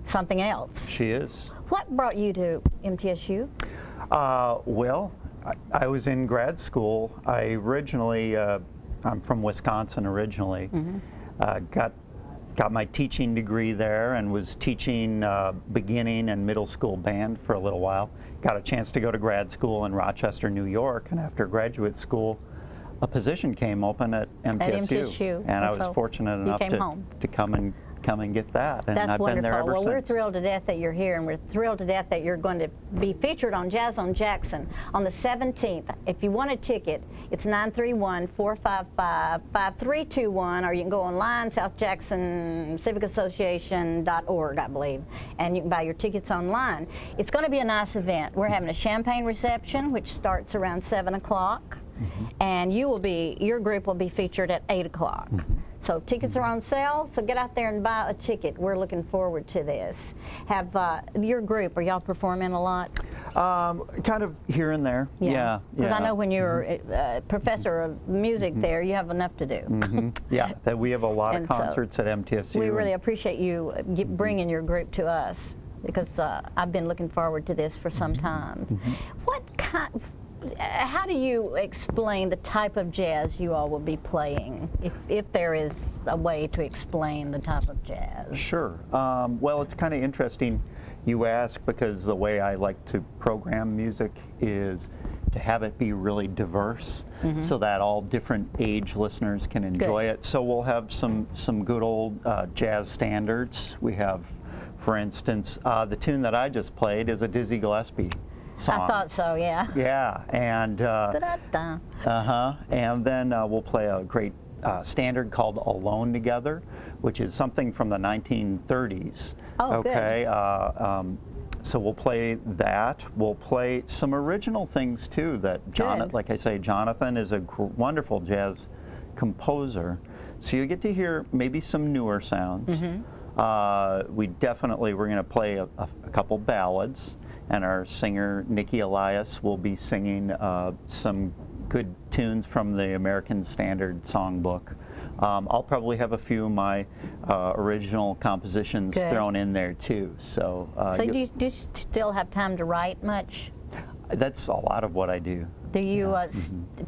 [SPEAKER 3] something else.
[SPEAKER 20] She is.
[SPEAKER 3] What brought you to MTSU?
[SPEAKER 20] Well, I was in grad school. I originally, I'm from Wisconsin originally. Got my teaching degree there and was teaching beginning and middle school band for a little while. Got a chance to go to grad school in Rochester, New York, and after graduate school, a position came open at MTSU. And I was fortunate enough to come and get that. And
[SPEAKER 3] That's
[SPEAKER 20] I've
[SPEAKER 3] wonderful.
[SPEAKER 20] been there ever
[SPEAKER 3] well,
[SPEAKER 20] since.
[SPEAKER 3] we're thrilled to death that you're here, and we're thrilled to death that you're going to be featured on Jazz on Jackson on the 17th. If you want a ticket, it's 931-455-5321, or you can go online, southjacksoncivicassociation.org, I believe, and you can buy your tickets online. It's going to be a nice event. We're having a champagne reception, which starts around 7 o'clock, and your group will be featured at 8 o'clock. So tickets are on sale, so get out there and buy a ticket. We're looking forward to this. Have your group, are y'all performing a lot?
[SPEAKER 20] Kind of here and there, yeah.
[SPEAKER 3] Because I know when you're a professor of music there, you have enough to do.
[SPEAKER 20] Yeah, that we have a lot of concerts at MTSU.
[SPEAKER 3] We really appreciate you bringing your group to us, because I've been looking forward to this for some time. How do you explain the type of jazz you all will be playing, if there is a way to explain the type of jazz?
[SPEAKER 20] Sure. Well, it's kind of interesting you ask, because the way I like to program music is to have it be really diverse, so that all different age listeners can enjoy it. So we'll have some good old jazz standards. We have, for instance, the tune that I just played is a Dizzy Gillespie song.
[SPEAKER 3] I thought so, yeah.
[SPEAKER 20] Yeah, and and then we'll play a great standard called Alone Together, which is something from the 1930s.
[SPEAKER 3] Oh,
[SPEAKER 20] okay. So we'll play that. We'll play some original things too. That like I say, Jonathan is a wonderful jazz composer. So you get to hear maybe some newer sounds. We're going to play a couple ballads. And our singer, Nikki Elias, will be singing some good tunes from the American Standard Songbook. I'll probably have a few of my original compositions thrown in there, too. So,
[SPEAKER 3] do you still have time to write much?
[SPEAKER 20] That's a lot of what I do.
[SPEAKER 3] Do you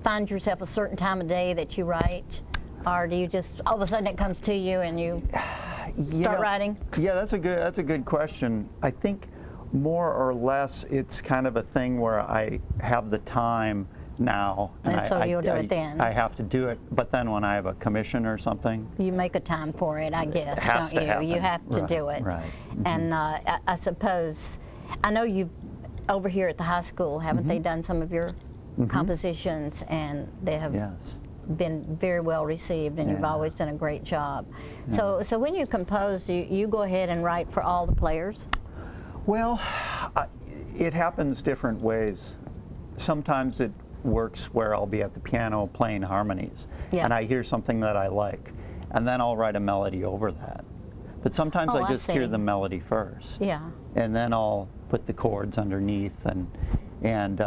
[SPEAKER 3] find yourself a certain time of day that you write? Or do you just, all of a sudden it comes to you and you start writing?
[SPEAKER 20] Yeah, that's a good question. I think more or less, it's kind of a thing where I have the time now,
[SPEAKER 3] and so you'll do it then.
[SPEAKER 20] I have to do it, but then when I have a commission or something,
[SPEAKER 3] you make a time for it, I guess, don't you?
[SPEAKER 20] Happen.
[SPEAKER 3] You have to do it.
[SPEAKER 20] Right.
[SPEAKER 3] And I suppose, I know you've over here at the high school, haven't they done some of your compositions, and they have been very well received, and you've always done a great job. So when you compose, do you go ahead and write for all the players?
[SPEAKER 20] Well, it happens different ways. Sometimes it works where I'll be at the piano playing harmonies, and I hear something that I like, and then I'll write a melody over that. But sometimes I just hear the melody first, and then I'll put the chords underneath, and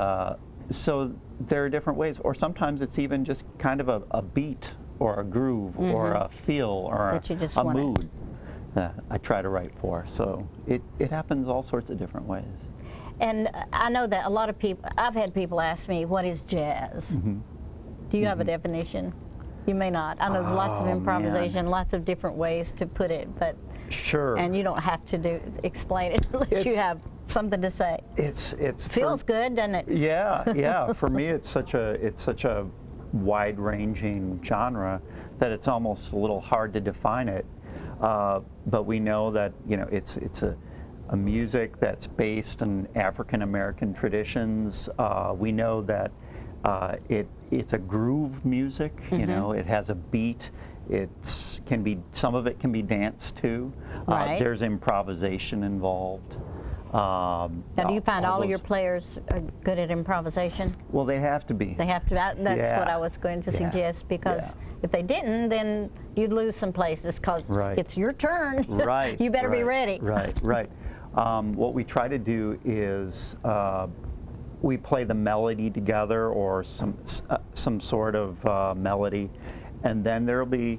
[SPEAKER 20] so there are different ways. Or sometimes it's even just kind of a beat or a groove or a feel or a mood that I try to write for. So it happens all sorts of different ways.
[SPEAKER 3] And I know that a lot of people, I've had people ask me, what is jazz? Do you have a definition? You may not. I know there's lots of improvisation, lots of different ways to put it, but and you don't have to explain it unless you have something to say.
[SPEAKER 20] It's
[SPEAKER 3] feels good, doesn't it?
[SPEAKER 20] Yeah. For me, it's such a wide-ranging genre that it's almost a little hard to define it. But we know that it's a music that's based on African American traditions. We know that it's a groove music. It has a beat. Some of it can be danced to. There's improvisation involved.
[SPEAKER 3] Now, do you find all of your players are good at improvisation?
[SPEAKER 20] Well, they have to be.
[SPEAKER 3] They have to. That's what I was going to suggest, because if they didn't, then you'd lose some places, because it's your turn. You better be ready.
[SPEAKER 20] Right. What we try to do is we play the melody together, or some sort of melody, and then there'll be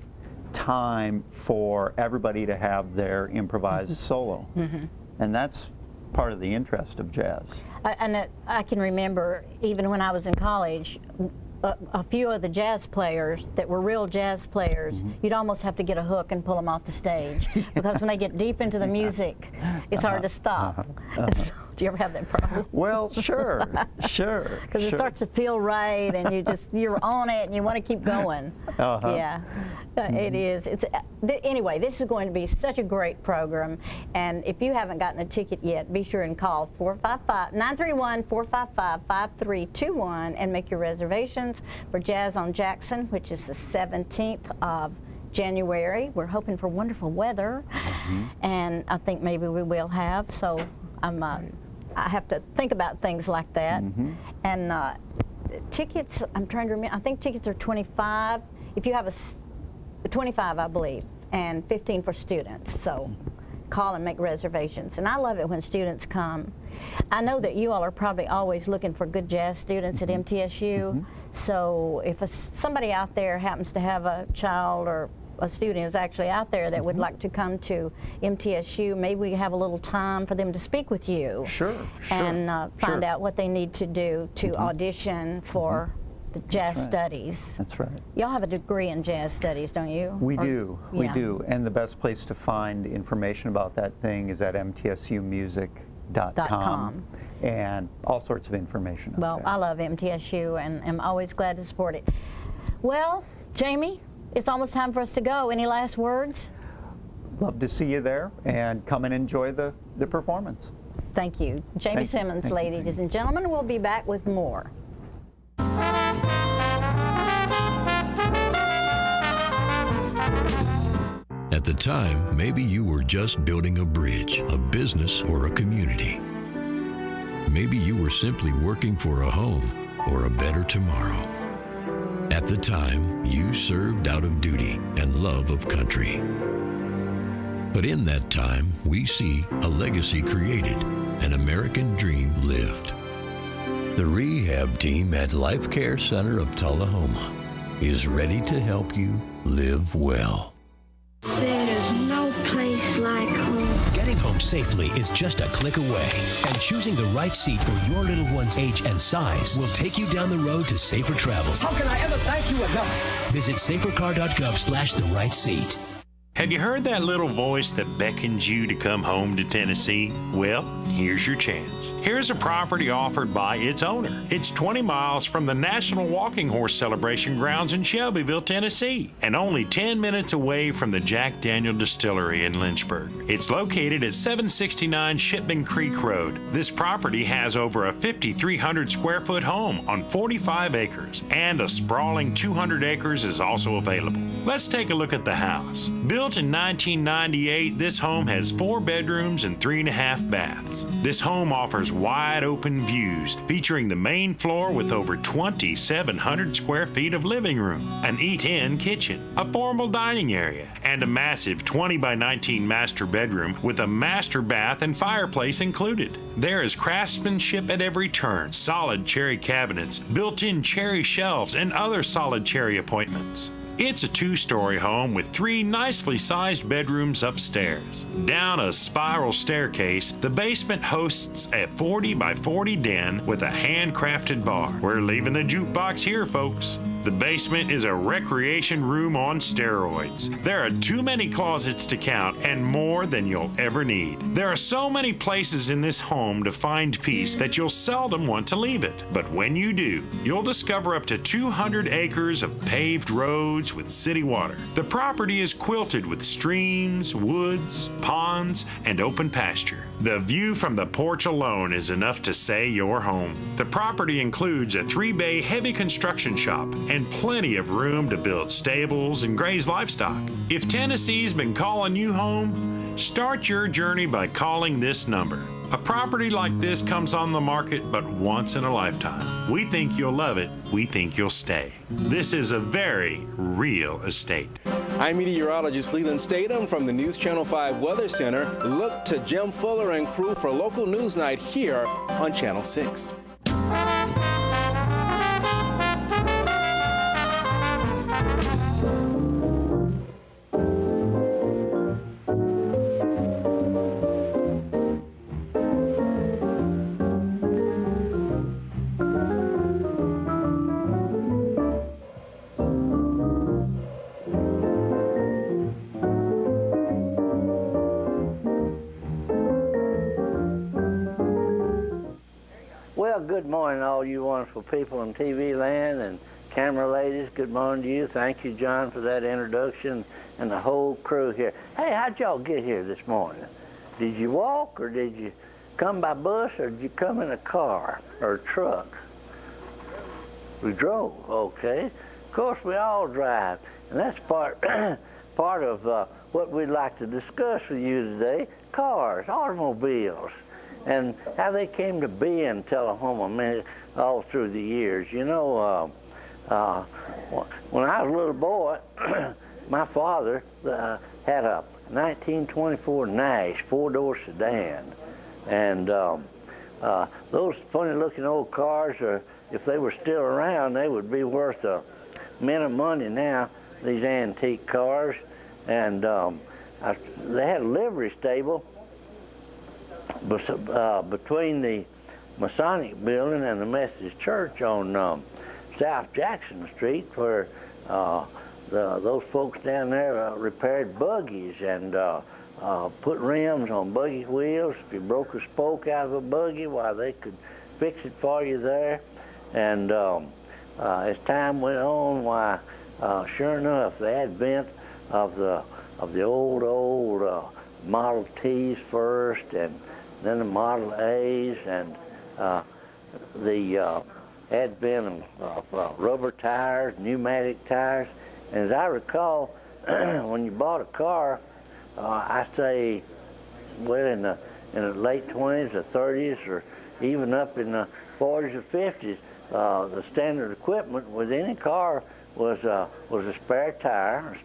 [SPEAKER 20] time for everybody to have their improvised solo, and that's part of the interest of jazz.
[SPEAKER 3] I can remember, even when I was in college, a few of the jazz players that were real jazz players, you'd almost have to get a hook and pull them off the stage because when they get deep into the music, it's hard to stop. So, do you ever have that problem?
[SPEAKER 20] Well, sure, sure.
[SPEAKER 3] Because it starts to feel right, and you're on it, and you want to keep going. Yeah, it is. Anyway, this is going to be such a great program, and if you haven't gotten a ticket yet, be sure and call 931-455-5321 and make your reservations for Jazz on Jackson, which is the 17th of January. We're hoping for wonderful weather, and I think maybe we will have. So I have to think about things like that. And tickets, I'm trying to remember, I think tickets are $25. If you have $25, I believe, and $15 for students. So call and make reservations. And I love it when students come. I know that you all are probably always looking for good jazz students at MTSU. So if somebody out there happens to have a child or a student is actually out there that would like to come to MTSU, maybe we have a little time for them to speak with you. And find out what they need to do to audition for the jazz studies.
[SPEAKER 20] That's right.
[SPEAKER 3] Y'all have a degree in jazz studies, don't you?
[SPEAKER 20] We do. We do. And the best place to find information about that thing is at mtsumusic.com. And all sorts of information.
[SPEAKER 3] Well, I love MTSU and am always glad to support it. Well, Jamie, it's almost time for us to go. Any last words?
[SPEAKER 20] Love to see you there and come and enjoy the performance.
[SPEAKER 3] Thank you. Jamie Simmons, ladies and gentlemen. We'll be back with more.
[SPEAKER 5] At the time, maybe you were just building a bridge, a business, or a community. Maybe you were simply working for a home or a better tomorrow. At the time, you served out of duty and love of country. But in that time, we see a legacy created, an American dream lived. The rehab team at Life Care Center of Tullahoma is ready to help you live well.
[SPEAKER 21] There's no place like home.
[SPEAKER 22] Getting home safely is just a click away, and choosing the right seat for your little one's age and size will take you down the road to safer travels.
[SPEAKER 23] How can I ever thank you enough?
[SPEAKER 22] Visit safercar.gov/the-right-seat.
[SPEAKER 24] Have you heard that little voice that beckons you to come home to Tennessee? Well, here's your chance. Here's a property offered by its owner. It's 20 miles from the National Walking Horse Celebration grounds in Shelbyville, Tennessee, and only 10 minutes away from the Jack Daniel Distillery in Lynchburg. It's located at 769 Shipman Creek Road. This property has over a 5,300 square foot home on 45 acres, and a sprawling 200 acres is also available. Let's take a look at the house. Built in 1998, this home has 4 bedrooms and 3.5 baths. This home offers wide open views, featuring the main floor with over 2,700 square feet of living room, an eat-in kitchen, a formal dining area, and a massive 20 by 19 master bedroom with a master bath and fireplace included. There is craftsmanship at every turn, solid cherry cabinets, built-in cherry shelves, and other solid cherry appointments. It's a 2-story home with 3 nicely sized bedrooms upstairs. Down a spiral staircase, the basement hosts a 40 by 40 den with a handcrafted bar. We're leaving the jukebox here, folks. The basement is a recreation room on steroids. There are too many closets to count and more than you'll ever need. There are so many places in this home to find peace that you'll seldom want to leave it. But when you do, you'll discover up to 200 acres of paved roads with city water. The property is quilted with streams, woods, ponds, and open pasture. The view from the porch alone is enough to say you're home. The property includes a 3-bay heavy construction shop and plenty of room to build stables and graze livestock. If Tennessee's been calling you home, start your journey by calling this number. A property like this comes on the market but once in a lifetime. We think you'll love it. We think you'll stay. This is a very real estate.
[SPEAKER 25] I'm meteorologist Leland Statham from the News Channel 5 Weather Center. Look to Jim Fuller and crew for local news night here on Channel 6.
[SPEAKER 2] good morning, all you wonderful people in TV land and camera ladies. Good morning to you. Thank you, John, for that introduction and the whole crew here. Hey, how'd y'all get here this morning? Did you walk, or did you come by bus, or did you come in a car or a truck? We drove, okay. Of course, we all drive, and that's part of what we'd like to discuss with you today, cars, automobiles, and how they came to be in Tullahoma all through the years. You know, when I was a little boy, my father had a 1924 Nash four-door sedan, and those funny-looking old cars, if they were still around, they would be worth a mint of money now, these antique cars. And they had a livery stable between the Masonic Building and the Methodist Church on South Jackson Street, where those folks down there repaired buggies and put rims on buggy wheels. If you broke a spoke out of a buggy, why, they could fix it for you there. And as time went on, why, sure enough, the advent of the old Model Ts first, and then the Model A's, and the advent of rubber tires, pneumatic tires. And as I recall, when you bought a car, I say, well, in the late 20s or 30s, or even up in the 40s or 50s, the standard equipment with any car was a spare tire,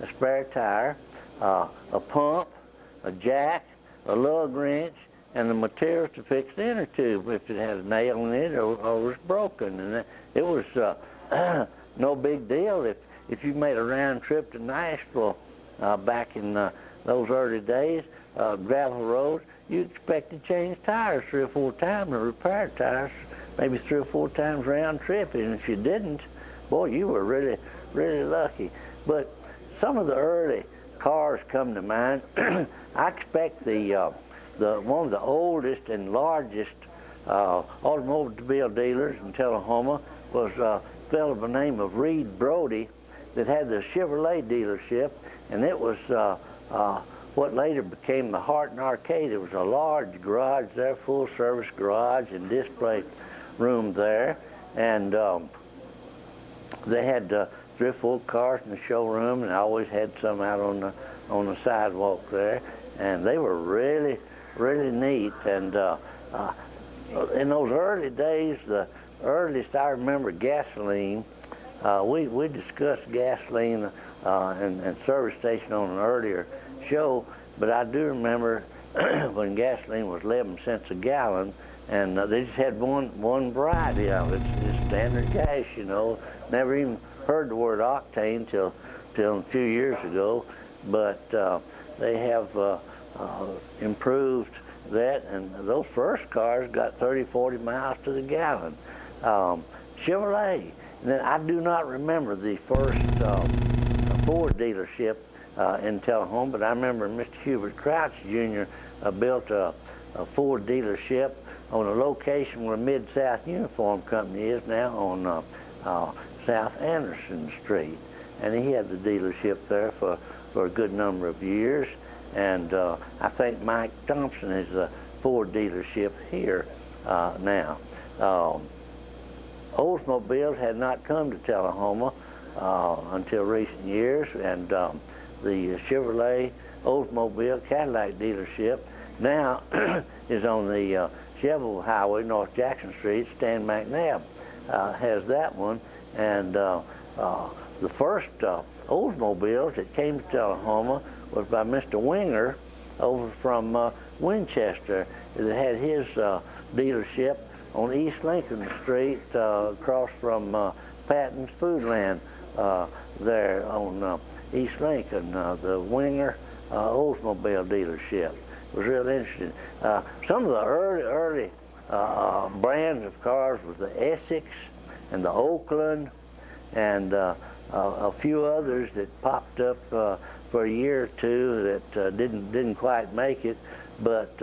[SPEAKER 2] a spare tire, a pump, a jack, a lug wrench, and the materials to fix the inner tube if it had a nail in it or was broken. And it was no big deal if you made a round trip to Nashville back in those early days, gravel roads. You expected to change tires 3 or 4 times and repair tires maybe 3 or 4 times round trip. And if you didn't, boy, you were really, really lucky. But some of the early cars come to mind. I expect one of the oldest and largest automobile dealers in Tullahoma was a fellow by the name of Reed Brody that had the Chevrolet dealership, and it was what later became the Harton Arcade. It was a large garage there, full service garage and display room there, and they had 3 or 4 cars in the showroom, and I always had some out on the sidewalk there, and they were really, really neat. And in those early days, the earliest I remember gasoline, we discussed gasoline and service station on an earlier show, but I do remember when gasoline was 11 cents a gallon, and they just had one variety of it. It's just standard gas, you know. Never even heard the word octane till a few years ago, but they have improved that, and those first cars got 30, 40 miles to the gallon. Chevrolet. And then I do not remember the first Ford dealership in Tullahoma, but I remember Mr. Hubert Crouch Jr. Built a Ford dealership on a location where Mid-South Uniform Company is now on South Anderson Street. And he had the dealership there for a good number of years. And I think Mike Thompson is the Ford dealership here now. Oldsmobiles had not come to Tullahoma until recent years, and the Chevrolet Oldsmobile Cadillac dealership now is on the Chevrolet Highway, North Jackson Street. Stan McNabb has that one, and the first Oldsmobiles that came to Tullahoma was by Mr. Winger over from Winchester, that had his dealership on East Lincoln Street across from Patton's Foodland there on East Lincoln, the Winger Oldsmobile dealership. It was real interesting. Some of the early brands of cars was the Essex and the Oakland and a few others that popped up for a year or two that didn't quite make it. But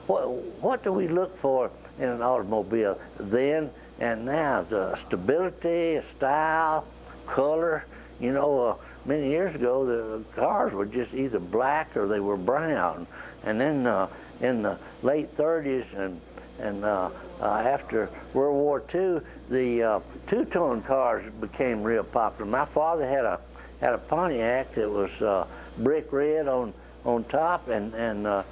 [SPEAKER 2] what do we look for in an automobile then and now. The stability, style, color. You know, many years ago the cars were just either black or they were brown. And then in the late 30s and after World War II, the two-tone cars became real popular. My father had a Pontiac that was brick red on top and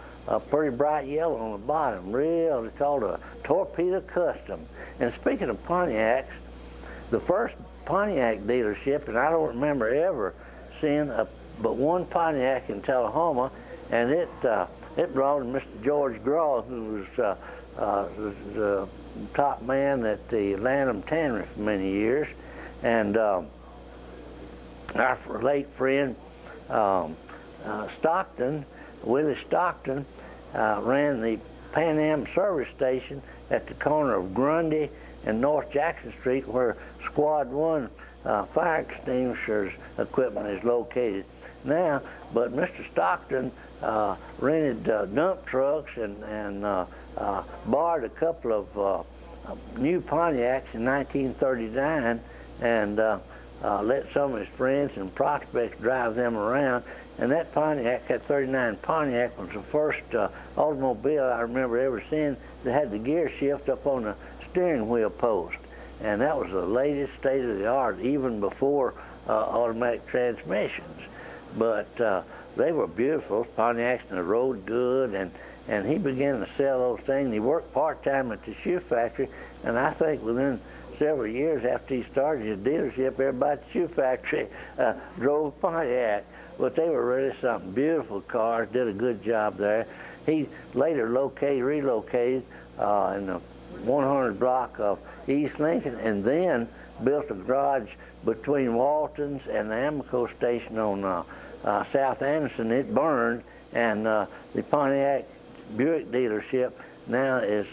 [SPEAKER 2] pretty bright yellow on the bottom. Real, it's called a Torpedo Custom. And speaking of Pontiacs, the first Pontiac dealership, and I don't remember ever seeing but one Pontiac in Tullahoma, and it belonged to Mr. George Graw, who was the top man at the Lanham Tannery for many years. And our late friend Stockton, Willie Stockton, ran the Pan Am service station at the corner of Grundy and North Jackson Street, where Squad 1 fire extinguishers equipment is located now. But Mr. Stockton rented dump trucks and borrowed a couple of new Pontiacs in 1939 and let some of his friends and prospects drive them around. And that Pontiac, that 39 Pontiac, was the first automobile I remember ever seeing that had the gear shift up on the steering wheel post. And that was the latest state of the art, even before automatic transmissions. But they were beautiful Pontiacs, and they rode good, and he began to sell those things. He worked part-time at the shoe factory, and I think within several years after he started his dealership, everybody at the shoe factory drove a Pontiac. But they were really something. Beautiful cars, did a good job there. He later relocated in the 100 block of East Lincoln, and then built a garage between Walton's and the Amoco station on South Anderson. It burned, and the Pontiac Buick dealership now is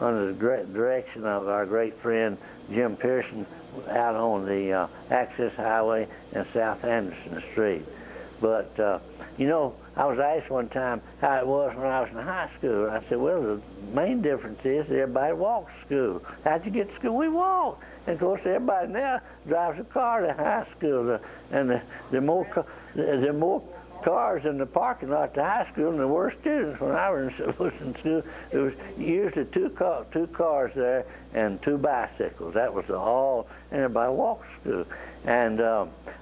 [SPEAKER 2] under the direction of our great friend Jim Pearson out on the Access Highway and South Anderson Street. But, you know, I was asked one time how it was when I was in high school. I said, well, the main difference is everybody walks to school. How'd you get to school? We walked. And, of course, everybody now drives a car to high school. And there are more cars in the parking lot to high school than there were students. When I was in school, there was usually two cars there and 2 bicycles. That was all, and everybody walked to school. And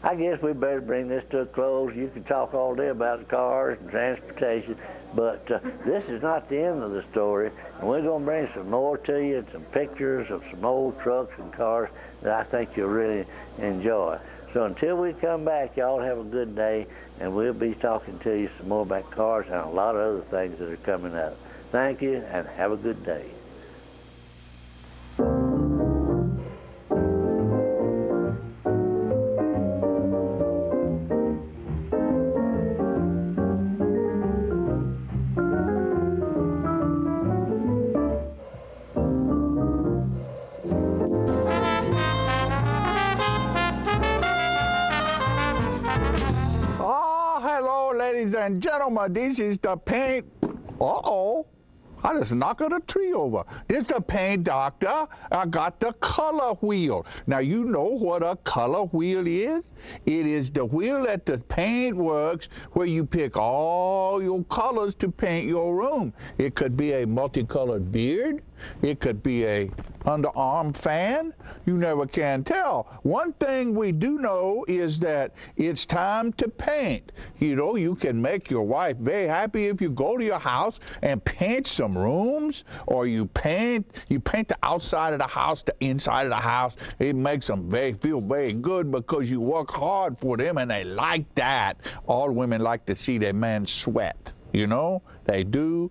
[SPEAKER 2] I guess we better bring this to a close. You can talk all day about the cars and transportation, but this is not the end of the story. And we're going to bring some more to you, and some pictures of some old trucks and cars that I think you'll really enjoy. So until we come back, y'all have a good day, and we'll be talking to you some more about cars and a lot of other things that are coming up. Thank you, and have a good day.
[SPEAKER 1] Ladies and gentlemen, this is the paint. Uh-oh. I just knocked a tree over. This is the paint doctor. I got the color wheel. Now, you know what a color wheel is? It is the wheel at the Paint Works where you pick all your colors to paint your room. It could be a multicolored beard. It could be a underarm fan. You never can tell. One thing we do know is that it's time to paint. You know, you can make your wife very happy if you go to your house and paint some rooms, or you paint the outside of the house, the inside of the house. It makes them feel very good because you work hard for them, and they like that. All women like to see their man sweat. You know, they do.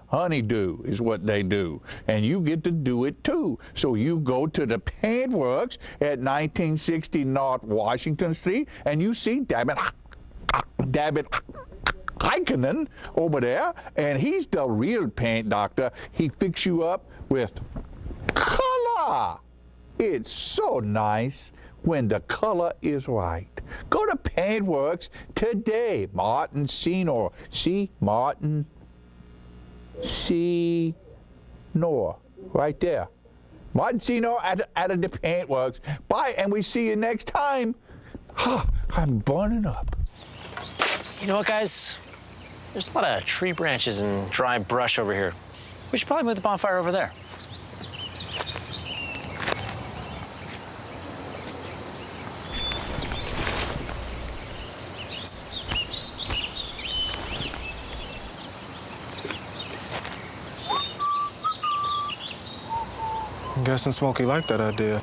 [SPEAKER 1] Honeydew is what they do. And you get to do it too. So you go to the Paint Works at 1960 North Washington Street, and you see David Heikkinen over there, and he's the real paint doctor. He fixes you up with color. It's so nice when the color is right. Go to Paint Works today. Martin Senior. See, Martin C. Noah, right there. Monsignor at the Paintworks. Bye, and we see you next time. I'm burning up.
[SPEAKER 4] You know what, guys? There's a lot of tree branches and dry brush over here. We should probably move the bonfire over there.
[SPEAKER 6] I'm guessing Smokey liked that idea.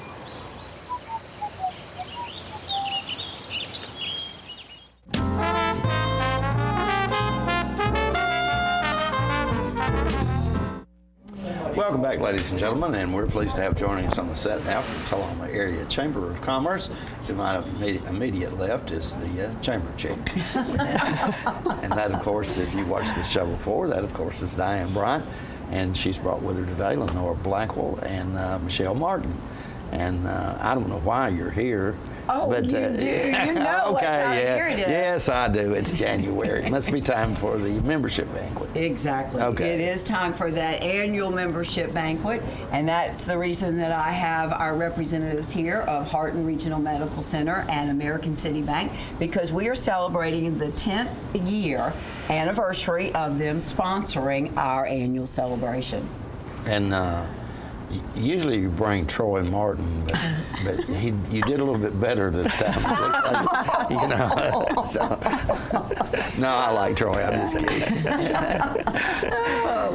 [SPEAKER 7] Welcome back, ladies and gentlemen, and we're pleased to have joining us on the set now from Tullahoma Area Chamber of Commerce. To my immediate left is the chamber chick. And that, of course, if you've watched the show before, that, of course, is Diane Bryant. And she's brought with her today Lenore Blackwell and Michelle Martin. And I don't know why you're here.
[SPEAKER 8] Oh,
[SPEAKER 7] but,
[SPEAKER 8] you do. You know what time of year it is.
[SPEAKER 7] Yes, I do. It's January. It must be time for the membership banquet.
[SPEAKER 8] Exactly.
[SPEAKER 7] Okay.
[SPEAKER 8] It is time for that annual membership banquet, and that's the reason that I have our representatives here of Hardin Regional Medical Center and American City Bank, because we are celebrating the 10th year anniversary of them sponsoring our annual celebration.
[SPEAKER 7] And usually you bring Troy Martin, but you did a little bit better this time. You know, so, no, I like Troy. I'm just kidding.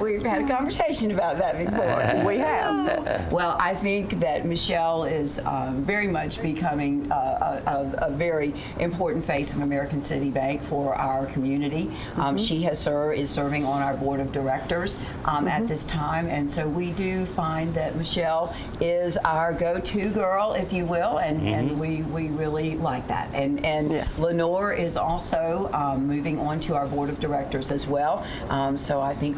[SPEAKER 8] We've had a conversation about that before. We have. Well, I think that Michelle is very much becoming a very important face of American City Bank for our community. She is serving on our board of directors at this time, and so we do find that Michelle is our go-to girl, if you will, and we really like that. And yes. Lenore is also moving on to our board of directors as well. So I think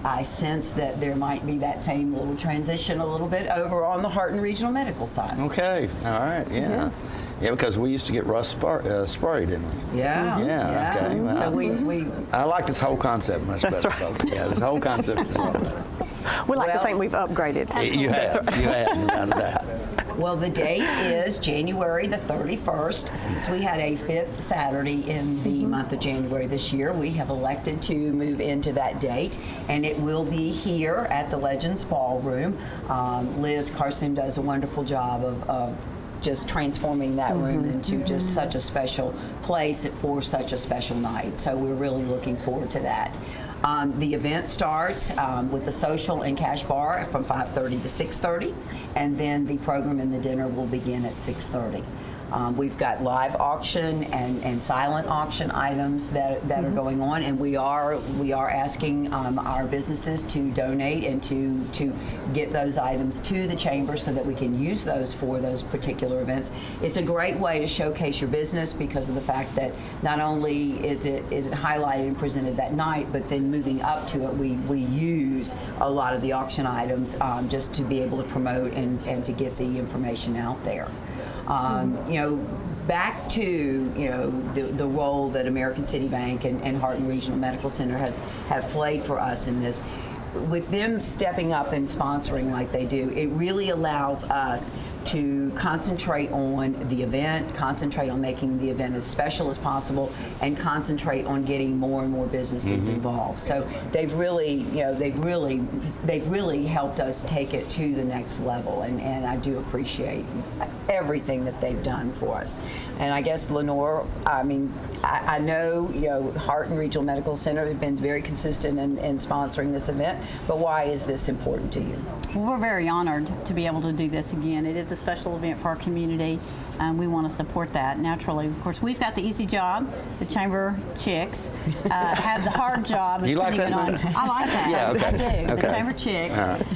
[SPEAKER 8] I sense that there might be that same little transition a little bit over on the Hardin Regional Medical side.
[SPEAKER 7] Okay, all right, yeah.
[SPEAKER 8] Yes.
[SPEAKER 7] Yeah, because we used to get rust sprayed, didn't we?
[SPEAKER 8] Yeah.
[SPEAKER 7] Yeah, okay. Well,
[SPEAKER 8] so
[SPEAKER 7] I like this whole concept much better. Right. Yeah, this whole concept is a lot better.
[SPEAKER 10] We like to think we've upgraded.
[SPEAKER 7] You have, right. You have, without a doubt.
[SPEAKER 8] Well, the date is January the 31st. Since we had a 5th Saturday in the month of January this year, we have elected to move into that date, and it will be here at the Legends Ballroom. Liz Carson does a wonderful job of just transforming that room into just such a special place for such a special night. So we're really looking forward to that. The event starts with the social and cash bar from 5:30 to 6:30, and then the program and the dinner will begin at 6:30. We've got live auction and silent auction items that are going on, and we are asking our businesses to donate and to get those items to the chamber so that we can use those for those particular events. It's a great way to showcase your business because of the fact that not only is it highlighted and presented that night, but then moving up to it, we use a lot of the auction items just to be able to promote and to get the information out there. You know, back to the role that American City Bank and Hardin Regional Medical Center have played for us in this. With them stepping up and sponsoring like they do, it really allows us to concentrate on the event, concentrate on making the event as special as possible, and concentrate on getting more and more businesses involved. So they've really helped us take it to the next level, and I do appreciate everything that they've done for us. And I guess Lenore, I mean, I know Hardin Regional Medical Center has been very consistent in sponsoring this event, but why is this important to you?
[SPEAKER 3] Well, we're very honored to be able to do this again. It is a special event for our community. We want to support that naturally. Of course, we've got the easy job. The chamber chicks have the hard job.
[SPEAKER 7] Do you like that?
[SPEAKER 3] I like that.
[SPEAKER 7] Yeah, okay.
[SPEAKER 3] I do.
[SPEAKER 7] Okay.
[SPEAKER 3] The chamber chicks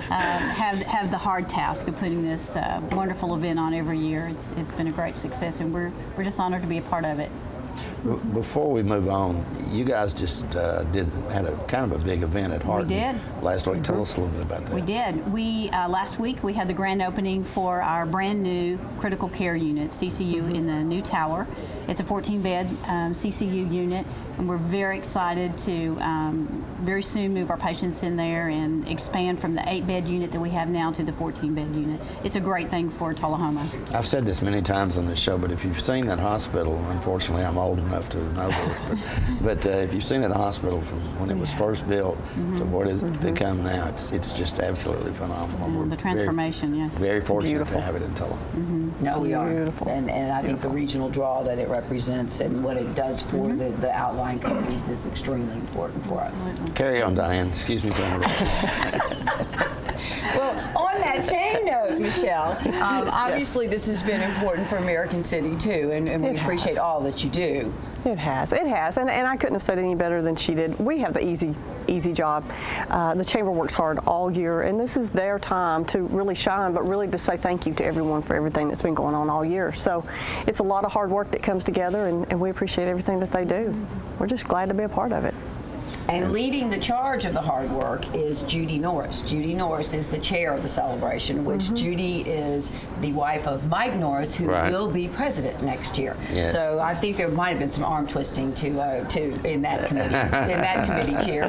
[SPEAKER 3] have the hard task of putting this wonderful event on every year. It's been a great success, and we're just honored to be a part of it.
[SPEAKER 7] Before we move on, you guys just had a kind of a big event at Hardin.
[SPEAKER 3] We did.
[SPEAKER 7] Last week. Tell us a little bit about that.
[SPEAKER 3] We did. Last week we had the grand opening for our brand new critical care unit, CCU, in the new tower. It's a 14-bed CCU unit, and we're very excited to very soon move our patients in there and expand from the 8-bed unit that we have now to the 14-bed unit. It's a great thing for Tullahoma.
[SPEAKER 7] I've said this many times on this show, but if you've seen that hospital, unfortunately I'm old enough to know this, but if you've seen that hospital from when it was first built to what it's become now, it's just absolutely phenomenal.
[SPEAKER 3] The transformation, yes.
[SPEAKER 7] Very fortunate to have it in Tullahoma.
[SPEAKER 8] No, we are. And I think the regional draw that it represents and what it does for the outlying communities is extremely important for us.
[SPEAKER 7] Carry on, Diane. Excuse me for interrupting.
[SPEAKER 8] Well, on that same note, Michelle, obviously this has been important for American City too, and we appreciate all that you do.
[SPEAKER 10] It has, and I couldn't have said it any better than she did. We have the easy job. The Chamber works hard all year, and this is their time to really shine, but really to say thank you to everyone for everything that's been going on all year. So it's a lot of hard work that comes together, and we appreciate everything that they do. We're just glad to be a part of it.
[SPEAKER 8] And leading the charge of the hard work is Judy Norris. Judy Norris is the chair of the celebration, which Judy is the wife of Mike Norris, who will be president next year.
[SPEAKER 7] Yes.
[SPEAKER 8] So I think there might have been some arm twisting to in that committee chair.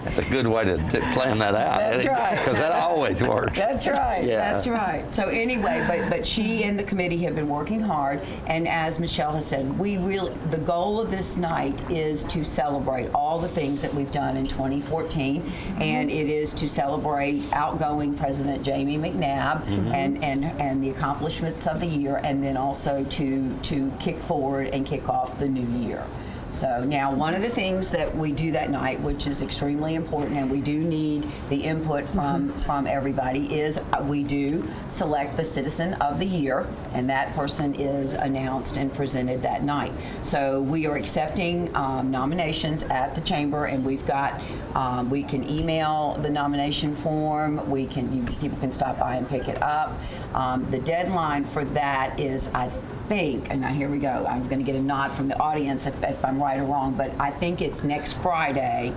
[SPEAKER 7] That's a good way to plan that out.
[SPEAKER 8] That's right.
[SPEAKER 7] Because that always works.
[SPEAKER 8] That's right.
[SPEAKER 7] Yeah.
[SPEAKER 8] That's right. So anyway, but she and the committee have been working hard, and as Michelle has said, the goal of this night is to celebrate all the things that we've done in 2014, and it is to celebrate outgoing President Jamie McNabb and the accomplishments of the year, and then also to kick forward and kick off the new year. So now one of the things that we do that night, which is extremely important, and we do need the input from everybody, is we do select the Citizen of the Year, and that person is announced and presented that night. So we are accepting nominations at the Chamber, and we've got, we can email the nomination form, people can stop by and pick it up. The deadline for that is, I think, and now here we go, I'm going to get a nod from the audience if I'm right or wrong, but I think it's next Friday,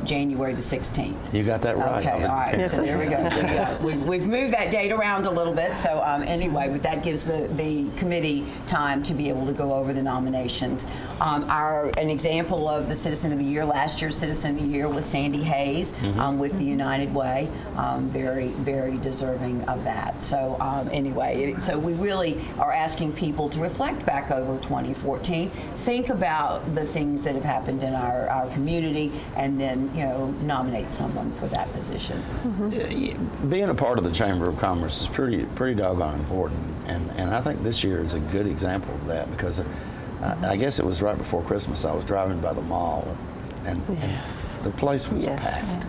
[SPEAKER 8] January the 16th.
[SPEAKER 7] You got that right.
[SPEAKER 8] Okay, all right, so there we go. We've moved that date around a little bit, so anyway, but that gives the committee time to be able to go over the nominations. An example of the Citizen of the Year, last year's Citizen of the Year was Sandy Hayes with the United Way, very, very deserving of that. So anyway, so we really are asking people to reflect back over 2014, think about the things that have happened in our community, and then, nominate someone for that position.
[SPEAKER 7] Being a part of the Chamber of Commerce is pretty doggone important, and I think this year is a good example of that, because I guess it was right before Christmas. I was driving by the mall, and the place was packed.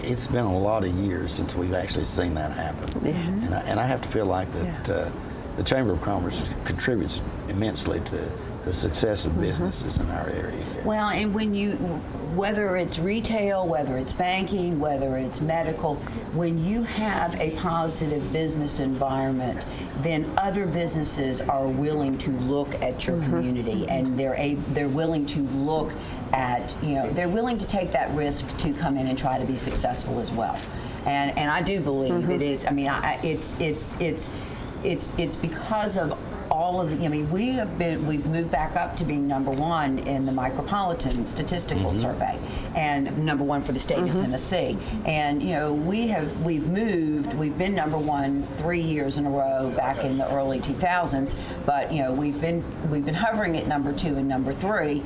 [SPEAKER 7] It's been a lot of years since we've actually seen that happen, and I have to feel like that the Chamber of Commerce contributes immensely to the success of businesses in our area.
[SPEAKER 8] Well, and whether it's retail, whether it's banking, whether it's medical, when you have a positive business environment, then other businesses are willing to look at your community, and they're willing to look at, they're willing to take that risk to come in and try to be successful as well. And I do believe it is. I mean, it's because of all of the, we've moved back up to being #1 in the Micropolitan Statistical Survey, and #1 for the state of Tennessee. And we've been #1 3 years in a row back in the early 2000s, but we've been hovering at #2 and #3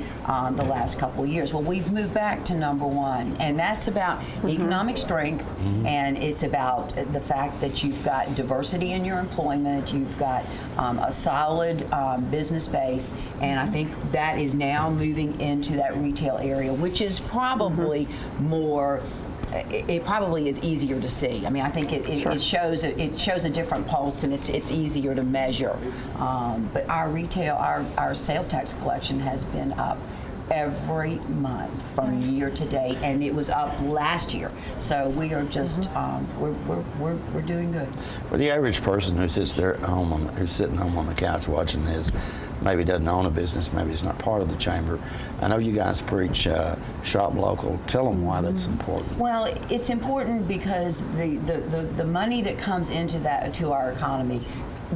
[SPEAKER 8] the last couple of years. Well, we've moved back to #1, and that's about economic strength, and it's about the fact that you've got diversity in your employment, you've got a solid business base, and I think that is now moving into that retail area, which is probably more. It probably is easier to see. I mean, I think it shows a different pulse, and it's easier to measure. But our retail, our sales tax collection has been up every month from year to date, and it was up last year. So we are just we're doing good.
[SPEAKER 7] For the average person who's sitting home on the couch watching this, maybe doesn't own a business, maybe is not part of the chamber. I know you guys preach shop local. Tell them why that's important.
[SPEAKER 8] Well, it's important because the money that comes into our economy,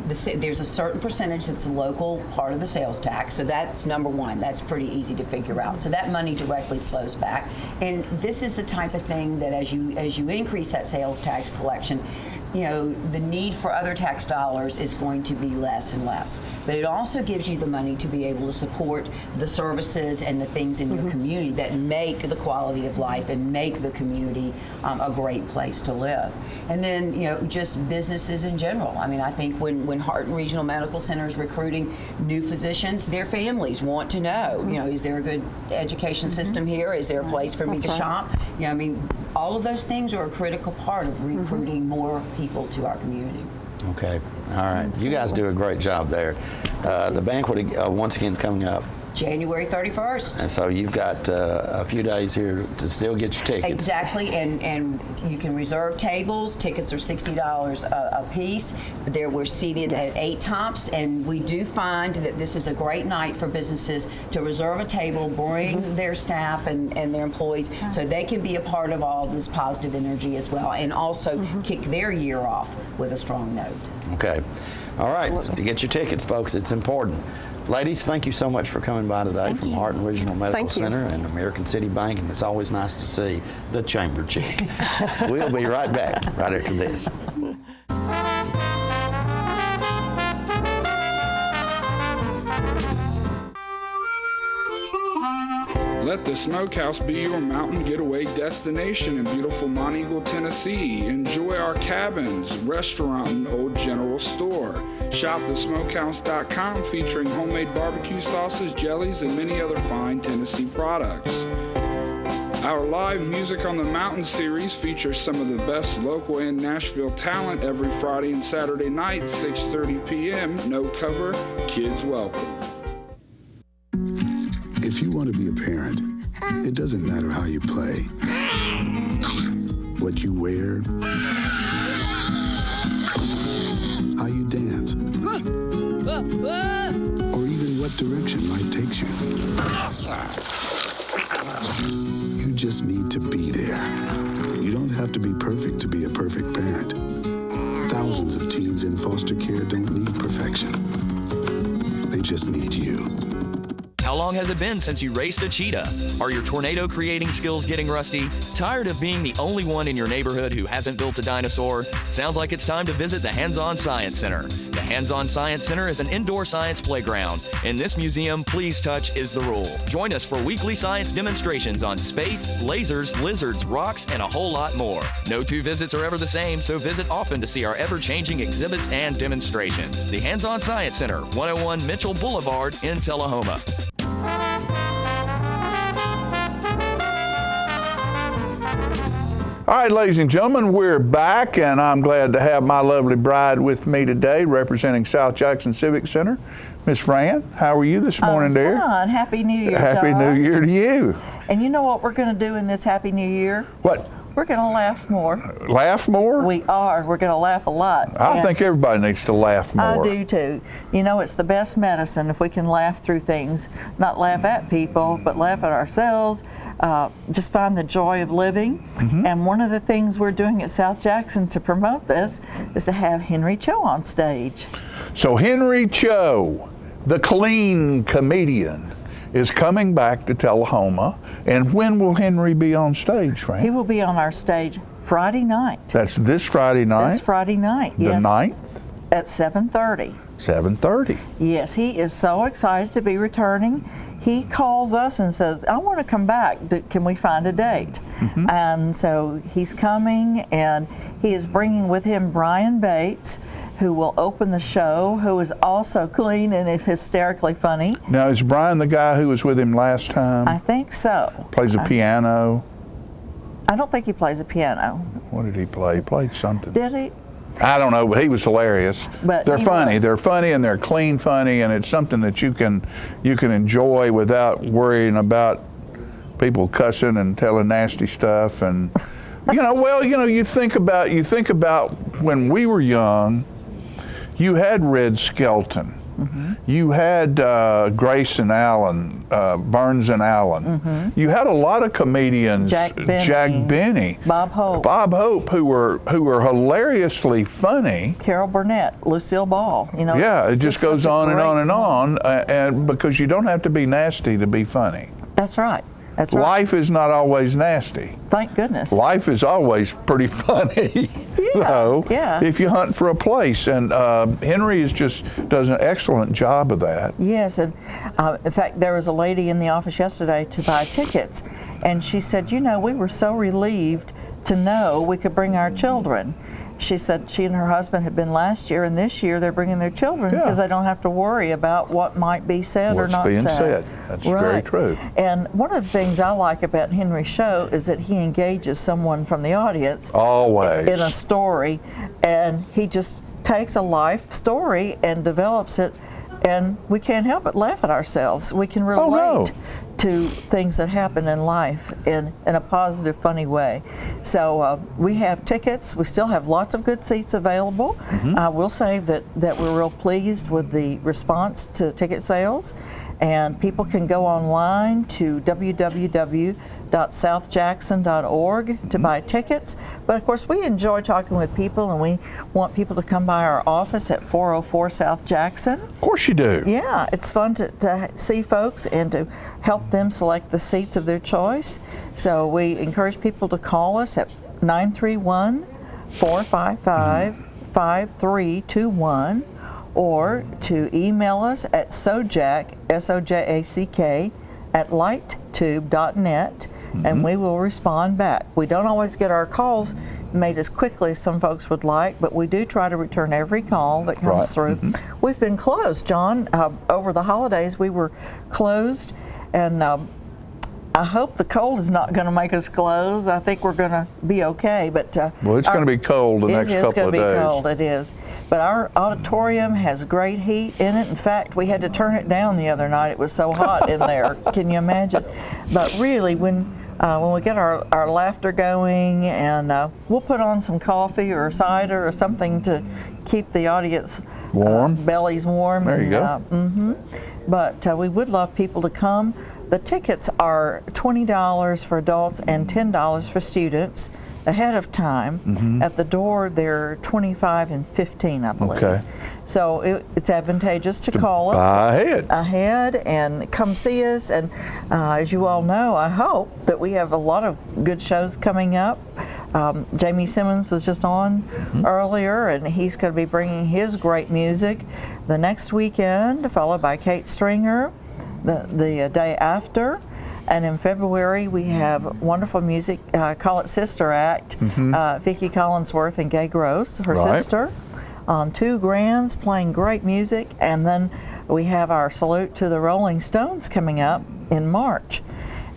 [SPEAKER 8] there's a certain percentage that's a local part of the sales tax, so that's number one. That's pretty easy to figure out. So that money directly flows back, and this is the type of thing that as you increase that sales tax collection, you know, the need for other tax dollars is going to be less and less. But it also gives you the money to be able to support the services and the things in your community that make the quality of life and make the community a great place to live. And then, you know, just businesses in general. I mean, I think when Hardin Regional Medical Center is recruiting new physicians, their families want to know, you know, is there a good education system here? Is there a place for me to shop? You know, I mean, all of those things are a critical part of recruiting more people to our community.
[SPEAKER 7] Okay, all right. You guys do a great job there. The banquet, once again, is coming up
[SPEAKER 8] January 31st.
[SPEAKER 7] And so you've got a few days here to still get your tickets.
[SPEAKER 8] Exactly, and you can reserve tables. Tickets are $60 a piece. We're seated at 8 tops, and we do find that this is a great night for businesses to reserve a table, bring their staff and their employees so they can be a part of all this positive energy as well, and also kick their year off with a strong note.
[SPEAKER 7] Okay. All right, to get your tickets, folks, it's important. Ladies, thank you so much for coming by today from Hardin Regional Medical Center and American City Bank, and it's always nice to see the Chamber Chick. We'll be right back right after this.
[SPEAKER 9] Let the Smokehouse be your mountain getaway destination in beautiful Monteagle, Tennessee. Enjoy our cabins, restaurant, and old general store. Shop thesmokehouse.com featuring homemade barbecue sauces, jellies, and many other fine Tennessee products. Our live Music on the Mountain series features some of the best local and Nashville talent every Friday and Saturday night, 6:30 p.m. No cover, kids welcome.
[SPEAKER 11] If you want to be a parent, it doesn't matter how you play, what you wear, how you dance, or even what direction life takes you. You just need to be there. You don't have to be perfect to be a perfect parent. Thousands of teens in foster care don't need perfection. They just need you.
[SPEAKER 12] How long has it been since you raced a cheetah? Are your tornado creating skills getting rusty? Tired of being the only one in your neighborhood who hasn't built a dinosaur? Sounds like it's time to visit the Hands-On Science Center. The Hands-On Science Center is an indoor science playground. In this museum, please touch is the rule. Join us for weekly science demonstrations on space, lasers, lizards, rocks, and a whole lot more. No two visits are ever the same, so visit often to see our ever-changing exhibits and demonstrations. The Hands-On Science Center, 101 Mitchell Boulevard in Tullahoma.
[SPEAKER 1] All right, ladies and gentlemen, we're back, and I'm glad to have my lovely bride with me today, representing South Jackson Civic Center. Miss Fran, how are you this morning, dear?
[SPEAKER 14] Fine. Happy New Year,
[SPEAKER 1] Happy
[SPEAKER 14] John.
[SPEAKER 1] New Year to you.
[SPEAKER 14] And you know what we're going to do in this Happy New Year?
[SPEAKER 1] What?
[SPEAKER 14] We're going to laugh more.
[SPEAKER 1] Laugh more?
[SPEAKER 14] We are. We're going to laugh a lot.
[SPEAKER 1] I think everybody needs to laugh more.
[SPEAKER 14] I do too. You know, it's the best medicine if we can laugh through things. Not laugh at people, but laugh at ourselves. Just find the joy of living. And one of the things we're doing at South Jackson to promote this is to have Henry Cho on stage.
[SPEAKER 1] So Henry Cho, the clean comedian, is coming back to Tullahoma. And when will Henry be on stage, Frank?
[SPEAKER 14] He will be on our stage Friday night.
[SPEAKER 1] That's this Friday night?
[SPEAKER 14] This Friday night, yes.
[SPEAKER 1] The 9th?
[SPEAKER 14] At 7:30.
[SPEAKER 1] 7:30.
[SPEAKER 14] Yes, he is so excited to be returning. He calls us and says, I want to come back. Can we find a date? And so he's coming, and he is bringing with him Brian Bates, who will open the show, who is also clean and is hysterically funny.
[SPEAKER 1] Now, is Brian the guy who was with him last time?
[SPEAKER 14] I think so.
[SPEAKER 1] Plays a piano?
[SPEAKER 14] I don't think he plays a piano.
[SPEAKER 1] What did he play? He played something.
[SPEAKER 14] Did he?
[SPEAKER 1] I don't know, but he was hilarious.
[SPEAKER 14] But
[SPEAKER 1] they're funny.
[SPEAKER 14] Was.
[SPEAKER 1] They're funny, and they're clean funny, and it's something that you can enjoy without worrying about people cussing and telling nasty stuff. And you think about when we were young, you had Red Skelton You had Grace and Allen, Burns and Allen. You had a lot of comedians, Jack Benny,
[SPEAKER 14] Bob
[SPEAKER 1] Hope, who were hilariously funny.
[SPEAKER 14] Carol Burnett, Lucille Ball. You know.
[SPEAKER 1] Yeah, it just goes on and on and on, and because you don't have to be nasty to be funny.
[SPEAKER 14] That's right. That's right.
[SPEAKER 1] Life is not always nasty.
[SPEAKER 14] Thank goodness.
[SPEAKER 1] Life is always pretty funny, though, if you hunt for a place. And Henry does an excellent job of that.
[SPEAKER 14] Yes, and in fact, there was a lady in the office yesterday to buy tickets, and she said, you know, we were so relieved to know we could bring our children. She said she and her husband had been last year, and this year they're bringing their children because they don't have to worry about what might be said or not
[SPEAKER 1] being
[SPEAKER 14] said.
[SPEAKER 1] said. That's very true.
[SPEAKER 14] And one of the things I like about Henry's show is that he engages someone from the audience
[SPEAKER 1] always
[SPEAKER 14] in a story, and he just takes a life story and develops it, and we can't help but laugh at ourselves. We can relate to things that happen in life in a positive, funny way. So we have tickets. We still have lots of good seats available. I will say that we're real pleased with the response to ticket sales, and people can go online to www.southjackson.org to buy tickets. But of course, we enjoy talking with people, and we want people to come by our office at 404 South Jackson.
[SPEAKER 1] Of course you do.
[SPEAKER 14] Yeah, it's fun to see folks and to help them select the seats of their choice. So we encourage people to call us at 931-455-5321 or to email us at sojack, S-O-J-A-C-K, at lighttube.net, and we will respond back. We don't always get our calls made as quickly as some folks would like, but we do try to return every call that comes through. We've been closed, John. Over the holidays, we were closed, and I hope the cold is not going to make us close. I think we're going to be okay. But
[SPEAKER 1] well, it's going to be cold the next couple of days.
[SPEAKER 14] It is going to be cold, it is. But our auditorium has great heat in it. In fact, we had to turn it down the other night. It was so hot in there. Can you imagine? But really, when we get our laughter going, and we'll put on some coffee or cider or something to keep the audience
[SPEAKER 1] warm,
[SPEAKER 14] bellies warm.
[SPEAKER 1] There you go.
[SPEAKER 14] But we would love people to come. The tickets are $20 for adults and $10 for students ahead of time. At the door, they're $25 and $15, I believe.
[SPEAKER 1] Okay.
[SPEAKER 14] So it's advantageous to call us ahead and come see us. And as you all know, I hope that we have a lot of good shows coming up. Jamie Simmons was just on earlier, and he's going to be bringing his great music the next weekend, followed by Kate Stringer the day after. And in February, we have wonderful music, Call It Sister Act, Vicki Collinsworth and Gay Gross, her sister, on 2 grands playing great music. And then we have our salute to the Rolling Stones coming up in March.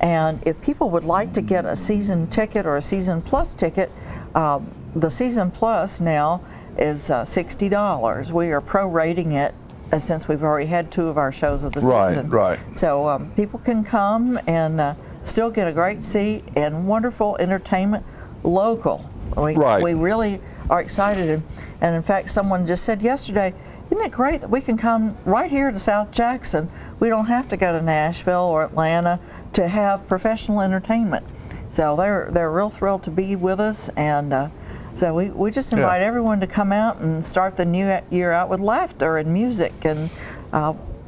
[SPEAKER 14] And if people would like to get a season ticket or a season plus ticket, the season plus now is $60. We are prorating it since we've already had 2 of our shows of the season.
[SPEAKER 1] Right.
[SPEAKER 14] So people can come and still get a great seat and wonderful entertainment local. We really are excited. And in fact, someone just said yesterday, isn't it great that we can come right here to South Jackson? We don't have to go to Nashville or Atlanta to have professional entertainment. So they're real thrilled to be with us, and so we just invite everyone to come out and start the new year out with laughter and music. And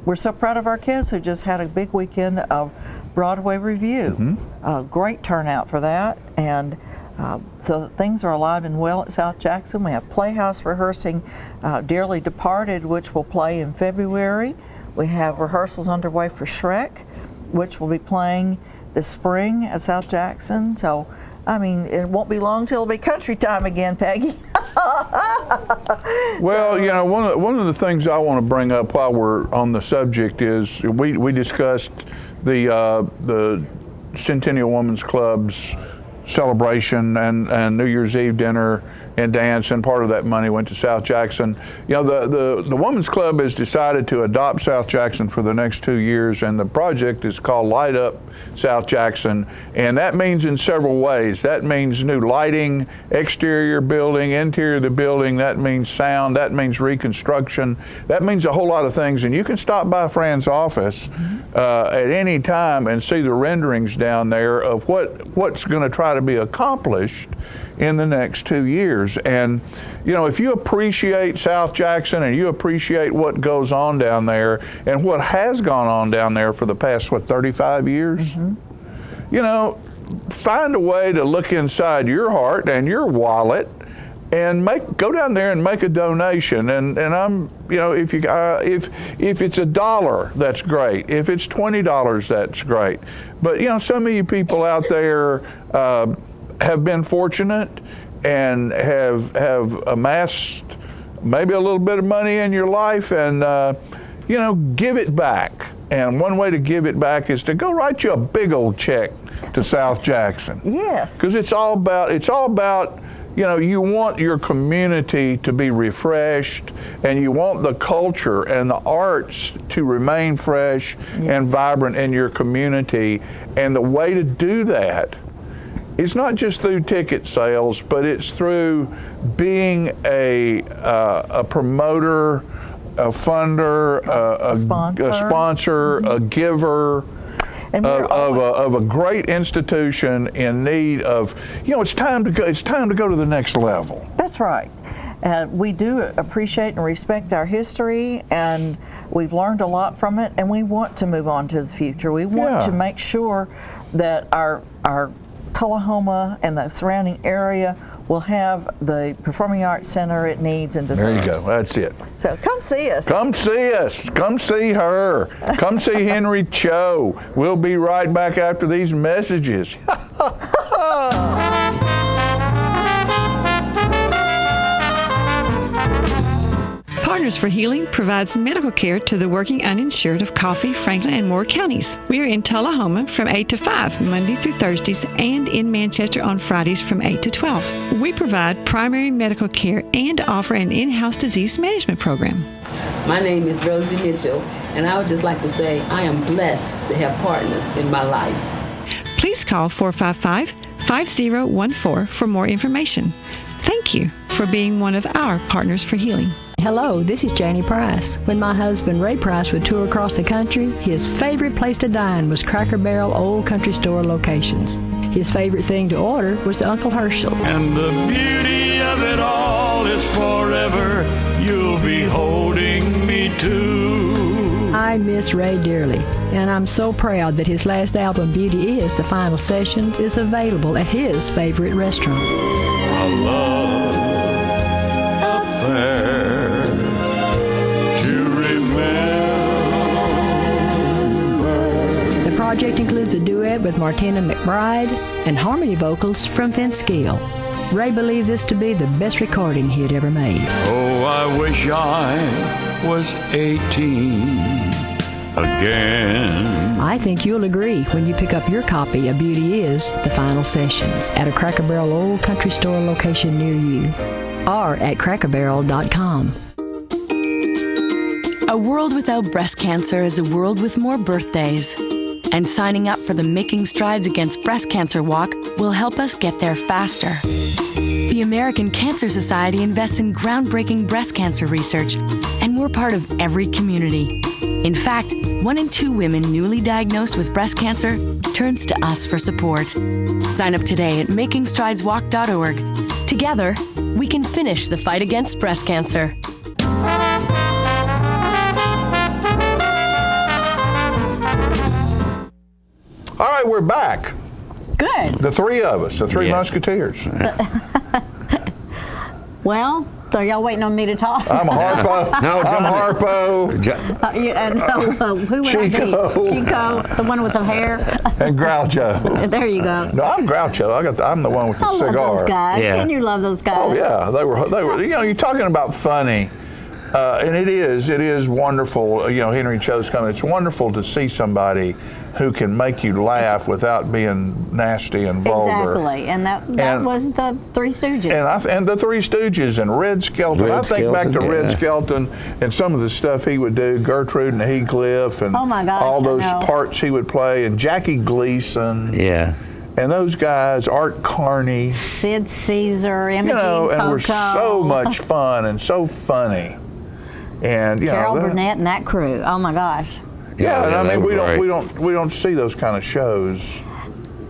[SPEAKER 14] we're so proud of our kids who just had a big weekend of Broadway Review. Great turnout for that. And so things are alive and well at South Jackson. We have Playhouse rehearsing Dearly Departed, which will play in February. We have rehearsals underway for Shrek, which will be playing this spring at South Jackson. So, I mean, it won't be long till it'll be country time again, Peggy.
[SPEAKER 1] Well, you know, one of the things I want to bring up while we're on the subject is we discussed the Centennial Women's Club's celebration and New Year's Eve dinner and dance, and part of that money went to South Jackson. You know, the Women's Club has decided to adopt South Jackson for the next 2 years, and the project is called Light Up South Jackson, and that means in several ways. That means new lighting, exterior building, interior of the building, that means sound, that means reconstruction, that means a whole lot of things, and you can stop by Fran's office at any time and see the renderings down there of what's going to try to be accomplished in the next 2 years. And you know, if you appreciate South Jackson and you appreciate what goes on down there and what has gone on down there for the past, 35 years, you know, find a way to look inside your heart and your wallet and go down there and make a donation. And I'm, you know, if it's $1, that's great. If it's $20, that's great. But you know, some of you people out there have been fortunate and have amassed maybe a little bit of money in your life, and you know, give it back. And one way to give it back is to go write you a big old check to South Jackson.
[SPEAKER 14] Yes.
[SPEAKER 1] Because it's all about, you know, you want your community to be refreshed, and you want the culture and the arts to remain fresh and vibrant in your community. And the way to do that, it's not just through ticket sales, but it's through being a promoter, a funder, a sponsor, a giver of a great institution in need of, you know, it's time to go to the next level.
[SPEAKER 14] That's right. We do appreciate and respect our history, and we've learned a lot from it, and we want to move on to the future. We want to make sure that our Tullahoma and the surrounding area will have the Performing Arts Center it needs and deserves.
[SPEAKER 1] There you go. That's it.
[SPEAKER 14] So come see us.
[SPEAKER 1] Come see us. Come see her. Come see Henry Cho. We'll be right back after these messages.
[SPEAKER 13] Partners for Healing provides medical care to the working uninsured of Coffee, Franklin, and Moore counties. We are in Tullahoma from 8 to 5, Monday through Thursdays, and in Manchester on Fridays from 8 to 12. We provide primary medical care and offer an in-house disease management program.
[SPEAKER 15] My name is Rosie Mitchell, and I would just like to say I am blessed to have partners in my life.
[SPEAKER 13] Please call 455-5014 for more information. Thank you for being one of our Partners for Healing.
[SPEAKER 16] Hello, this is Janie Price. When my husband Ray Price would tour across the country, his favorite place to dine was Cracker Barrel Old Country Store locations. His favorite thing to order was the Uncle Herschel.
[SPEAKER 17] And the beauty of it all is forever, you'll be holding me to.
[SPEAKER 16] I miss Ray dearly, and I'm so proud that his last album, Beauty Is the Final Session, is available at his favorite restaurant.
[SPEAKER 17] A love affair.
[SPEAKER 16] The project includes a duet with Martina McBride and harmony vocals from Vince Gill. Ray believed this to be the best recording he had ever made.
[SPEAKER 17] Oh, I wish I was 18 again.
[SPEAKER 16] I think you'll agree when you pick up your copy of Beauty Is the Final Sessions at a Cracker Barrel Old Country Store location near you, or at crackerbarrel.com.
[SPEAKER 23] A world without breast cancer is a world with more birthdays. And signing up for the Making Strides Against Breast Cancer Walk will help us get there faster. The American Cancer Society invests in groundbreaking breast cancer research, and we're part of every community. In fact, 1 in 2 women newly diagnosed with breast cancer turns to us for support. Sign up today at makingstrideswalk.org. Together, we can finish the fight against breast cancer.
[SPEAKER 1] All right, we're back.
[SPEAKER 3] Good.
[SPEAKER 1] The three of us, the three Musketeers.
[SPEAKER 3] Well, so y'all waiting on me to talk?
[SPEAKER 1] I'm Harpo. I'm Harpo.
[SPEAKER 3] Who would I be? Chico, the one with the hair.
[SPEAKER 1] And Groucho.
[SPEAKER 3] There you go.
[SPEAKER 1] No, I'm Groucho. I'm the one with the cigar.
[SPEAKER 3] I love those guys. Didn't you love those guys?
[SPEAKER 1] Oh yeah, they were. You know, you're talking about funny. And it is wonderful. You know, Henry Cho's coming. It's wonderful to see somebody who can make you laugh without being nasty and vulgar.
[SPEAKER 3] Exactly, and that was the Three Stooges.
[SPEAKER 1] And the Three Stooges and Red Skelton. I think back to Red Skelton and some of the stuff he would do, Gertrude and Heathcliff, and
[SPEAKER 3] oh my gosh,
[SPEAKER 1] all those parts he would play, and Jackie Gleason.
[SPEAKER 5] Yeah.
[SPEAKER 1] And those guys, Art Carney.
[SPEAKER 3] Sid Caesar, Imogen Coco.
[SPEAKER 1] And were so much fun and so funny. And
[SPEAKER 3] Carol Burnett and that crew. Oh my gosh.
[SPEAKER 1] Yeah, and I mean we don't see those kind of shows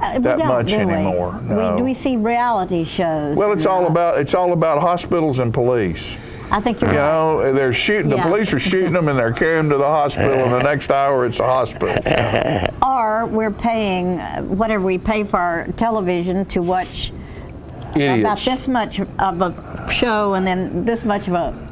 [SPEAKER 1] that much anymore. No.
[SPEAKER 3] We see reality shows.
[SPEAKER 1] Well, it's all about hospitals and police.
[SPEAKER 3] I think you're
[SPEAKER 1] right. You know, they're shooting. The police are shooting them, and they're carrying them to the hospital. And the next hour, it's a hospital.
[SPEAKER 3] Or we're paying whatever we pay for our television to watch about this much of a show, and then this much of a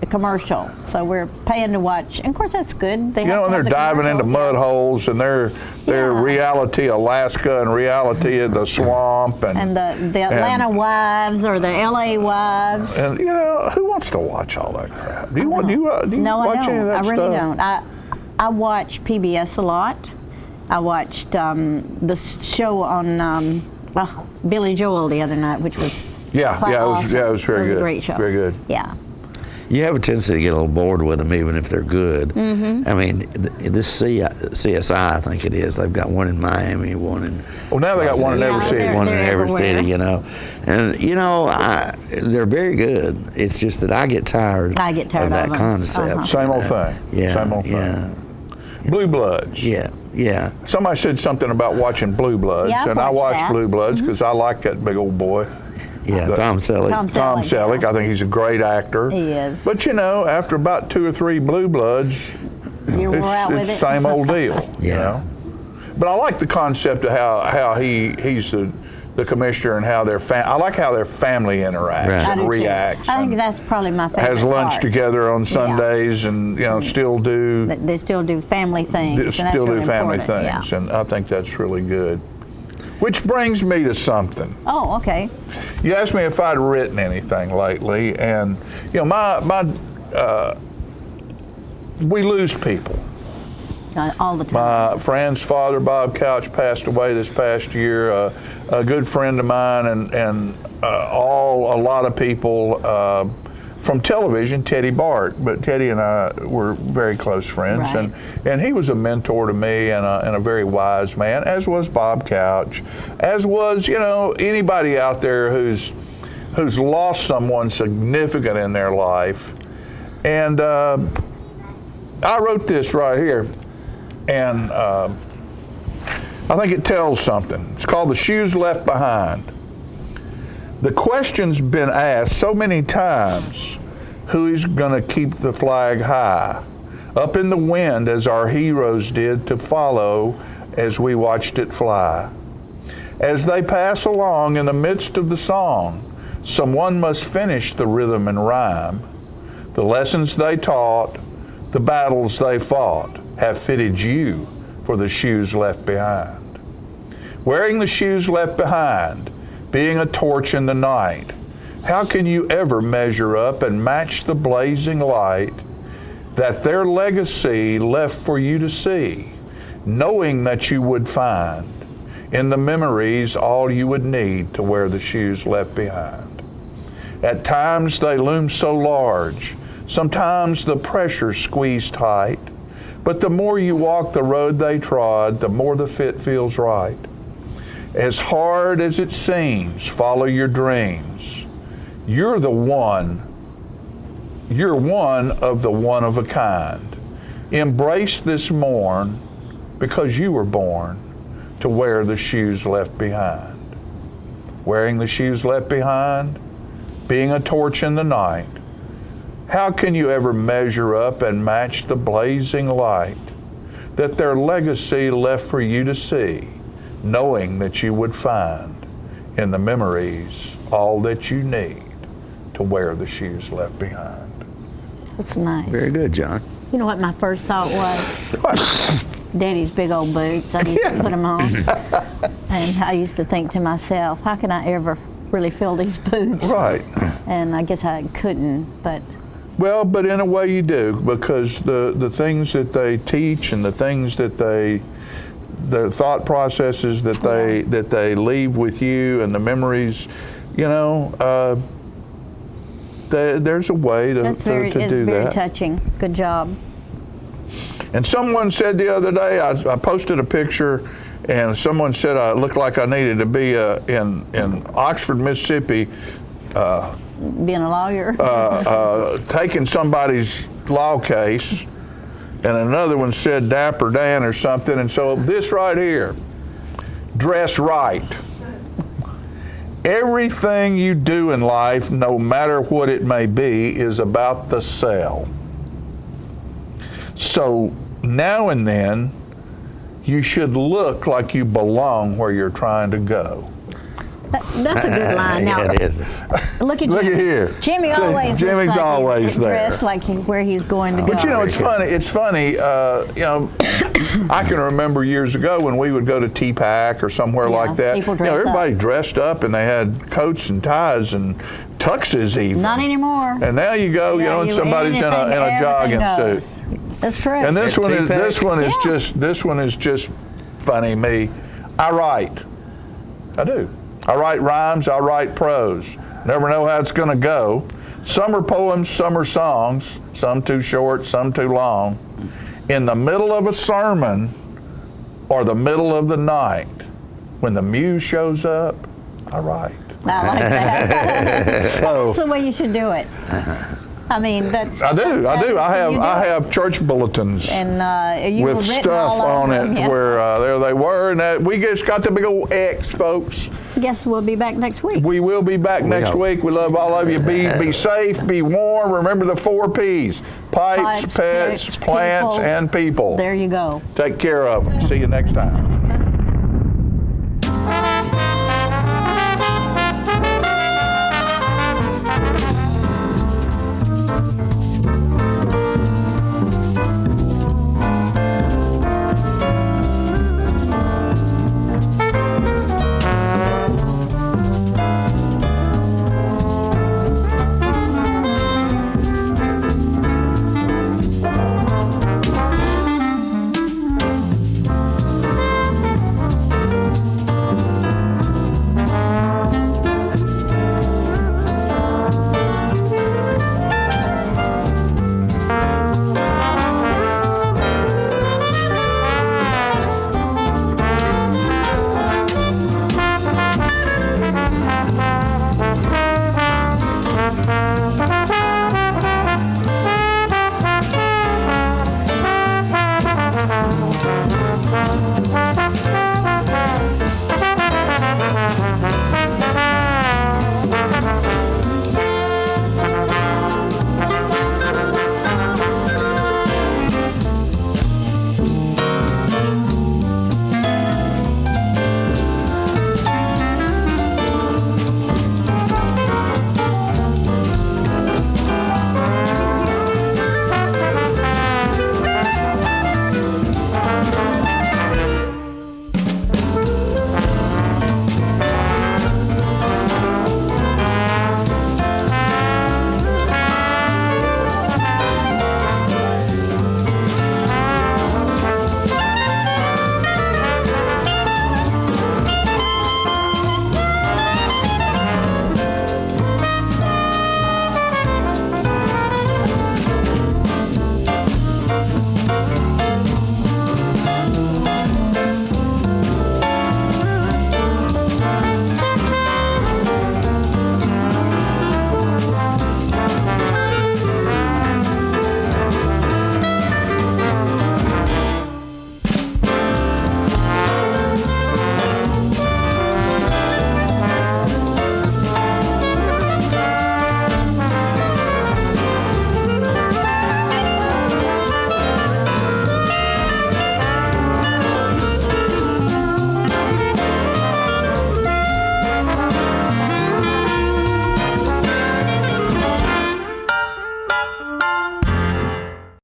[SPEAKER 3] commercial. So we're paying to watch, and of course that's good.
[SPEAKER 1] And they're diving into mud holes, and they're reality Alaska and reality of the swamp, and
[SPEAKER 3] the Atlanta wives or the LA wives.
[SPEAKER 1] And who wants to watch all that crap? Do you watch any of that stuff?
[SPEAKER 3] I really don't. I watch PBS a lot. I watched the show on Billy Joel the other night, which was
[SPEAKER 1] it was very good. It was
[SPEAKER 3] a great show.
[SPEAKER 1] Very good.
[SPEAKER 3] Yeah.
[SPEAKER 5] You have a tendency to get a little bored with them, even if they're good.
[SPEAKER 3] Mm-hmm.
[SPEAKER 5] I mean, this CSI, I think it is. They've got one in Miami, one in.
[SPEAKER 1] Well, now they got one in every city.
[SPEAKER 5] One in every city, And they're very good. It's just that I get tired.
[SPEAKER 3] Of
[SPEAKER 5] that concept.
[SPEAKER 1] Same old thing.
[SPEAKER 5] Yeah.
[SPEAKER 1] Same old thing.
[SPEAKER 5] Yeah.
[SPEAKER 1] Blue Bloods.
[SPEAKER 5] Yeah.
[SPEAKER 1] Somebody said something about watching Blue Bloods, and I watched Blue Bloods because I like that big old boy.
[SPEAKER 5] Yeah, Tom Selleck.
[SPEAKER 1] Tom Selleck. I think he's a great actor.
[SPEAKER 3] He is.
[SPEAKER 1] But after about 2 or 3 Blue Bloods, it's the same old deal. You know? But I like the concept of how he's the commissioner and how I like how their family interacts and reacts.
[SPEAKER 3] I think that's probably my favorite
[SPEAKER 1] Has lunch
[SPEAKER 3] part.
[SPEAKER 1] Together on Sundays, and still do.
[SPEAKER 3] They still do family things.
[SPEAKER 1] Still do family things, and I think that's really good. Which brings me to something.
[SPEAKER 3] Oh, okay.
[SPEAKER 1] You asked me if I'd written anything lately, and we lose people.
[SPEAKER 3] All the time.
[SPEAKER 1] My friend's father, Bob Couch, passed away this past year. A good friend of mine, and a lot of people from television, Teddy Bart. But Teddy and I were very close friends,
[SPEAKER 3] right.
[SPEAKER 1] and he was a mentor to me and a very wise man, as was Bob Couch, as was anybody out there who's lost someone significant in their life. And I wrote this right here, and I think it tells something. It's called The Shoes Left Behind. The question's been asked so many times, who's going to keep the flag high, up in the wind as our heroes did to follow as we watched it fly. As they pass along in the midst of the song, someone must finish the rhythm and rhyme. The lessons they taught, the battles they fought, have fitted you for the shoes left behind. Wearing the shoes left behind, being a torch in the night, how can you ever measure up and match the blazing light that their legacy left for you to see, knowing that you would find in the memories all you would need to wear the shoes left behind? At times they loom so large, sometimes the pressure squeezed tight, but the more you walk the road they trod, the more the fit feels right. As hard as it seems, follow your dreams. You're one of the one of a kind. Embrace this morn because you were born to wear the shoes left behind. Wearing the shoes left behind, being a torch in the night, how can you ever measure up and match the blazing light that their legacy left for you to see, knowing that you would find in the memories all that you need to wear the shoes left behind?
[SPEAKER 3] That's nice.
[SPEAKER 5] Very good, John.
[SPEAKER 3] You know what my first thought was? Daddy's big old boots. I used to put them on. And I used to think to myself, how can I ever really fill these boots?
[SPEAKER 1] Right.
[SPEAKER 3] And I guess I couldn't, but
[SPEAKER 1] Well, but in a way you do, because the things that they teach and the things that their thought processes that they leave with you and the memories, you know, there's a way to do that.
[SPEAKER 3] It's very touching. Good job.
[SPEAKER 1] And someone said the other day, I posted a picture, and someone said I looked like I needed to be in Oxford, Mississippi,
[SPEAKER 3] being a lawyer,
[SPEAKER 1] taking somebody's law case, and another one said Dapper Dan or something. And so this right here, dress right. Everything you do in life, no matter what it may be, is about the sell. So now and then, you should look like you belong where you're trying to go.
[SPEAKER 3] That's a good line. Now,
[SPEAKER 1] it is.
[SPEAKER 3] Look at
[SPEAKER 1] Look at here.
[SPEAKER 3] Jimmy always
[SPEAKER 1] Jimmy's
[SPEAKER 3] looks like
[SPEAKER 1] always
[SPEAKER 3] he's
[SPEAKER 1] there.
[SPEAKER 3] dressed like where he's going to go.
[SPEAKER 1] But you know, it's funny. It's funny. You know, I can remember years ago when we would go to TPAC or somewhere like that.
[SPEAKER 3] People
[SPEAKER 1] You know,
[SPEAKER 3] dress
[SPEAKER 1] everybody dressed up and they had coats and ties and tuxes even.
[SPEAKER 3] Not anymore.
[SPEAKER 1] And now you go, you know, and somebody's in a jogging suit.
[SPEAKER 3] That's true.
[SPEAKER 1] And this one is just funny. Me, I write. I do. I write rhymes. I write prose. Never know how it's going to go. Some are poems. Some are songs. Some too short. Some too long. In the middle of a sermon, or the middle of the night, when the muse shows up, I write.
[SPEAKER 3] I like that.
[SPEAKER 1] So,
[SPEAKER 3] that's the way you should do it. I mean, that's.
[SPEAKER 1] I do. I have church bulletins
[SPEAKER 3] and you
[SPEAKER 1] with stuff on it where there they were, and we just got the big old X, folks.
[SPEAKER 3] Guess we'll be back next week.
[SPEAKER 1] We will be back next week. We love all of you. Be safe, be warm. Remember the 4 P's: pipes, pets, plants,
[SPEAKER 3] people.
[SPEAKER 1] and people.
[SPEAKER 3] There you go.
[SPEAKER 1] Take care of them. See you next time.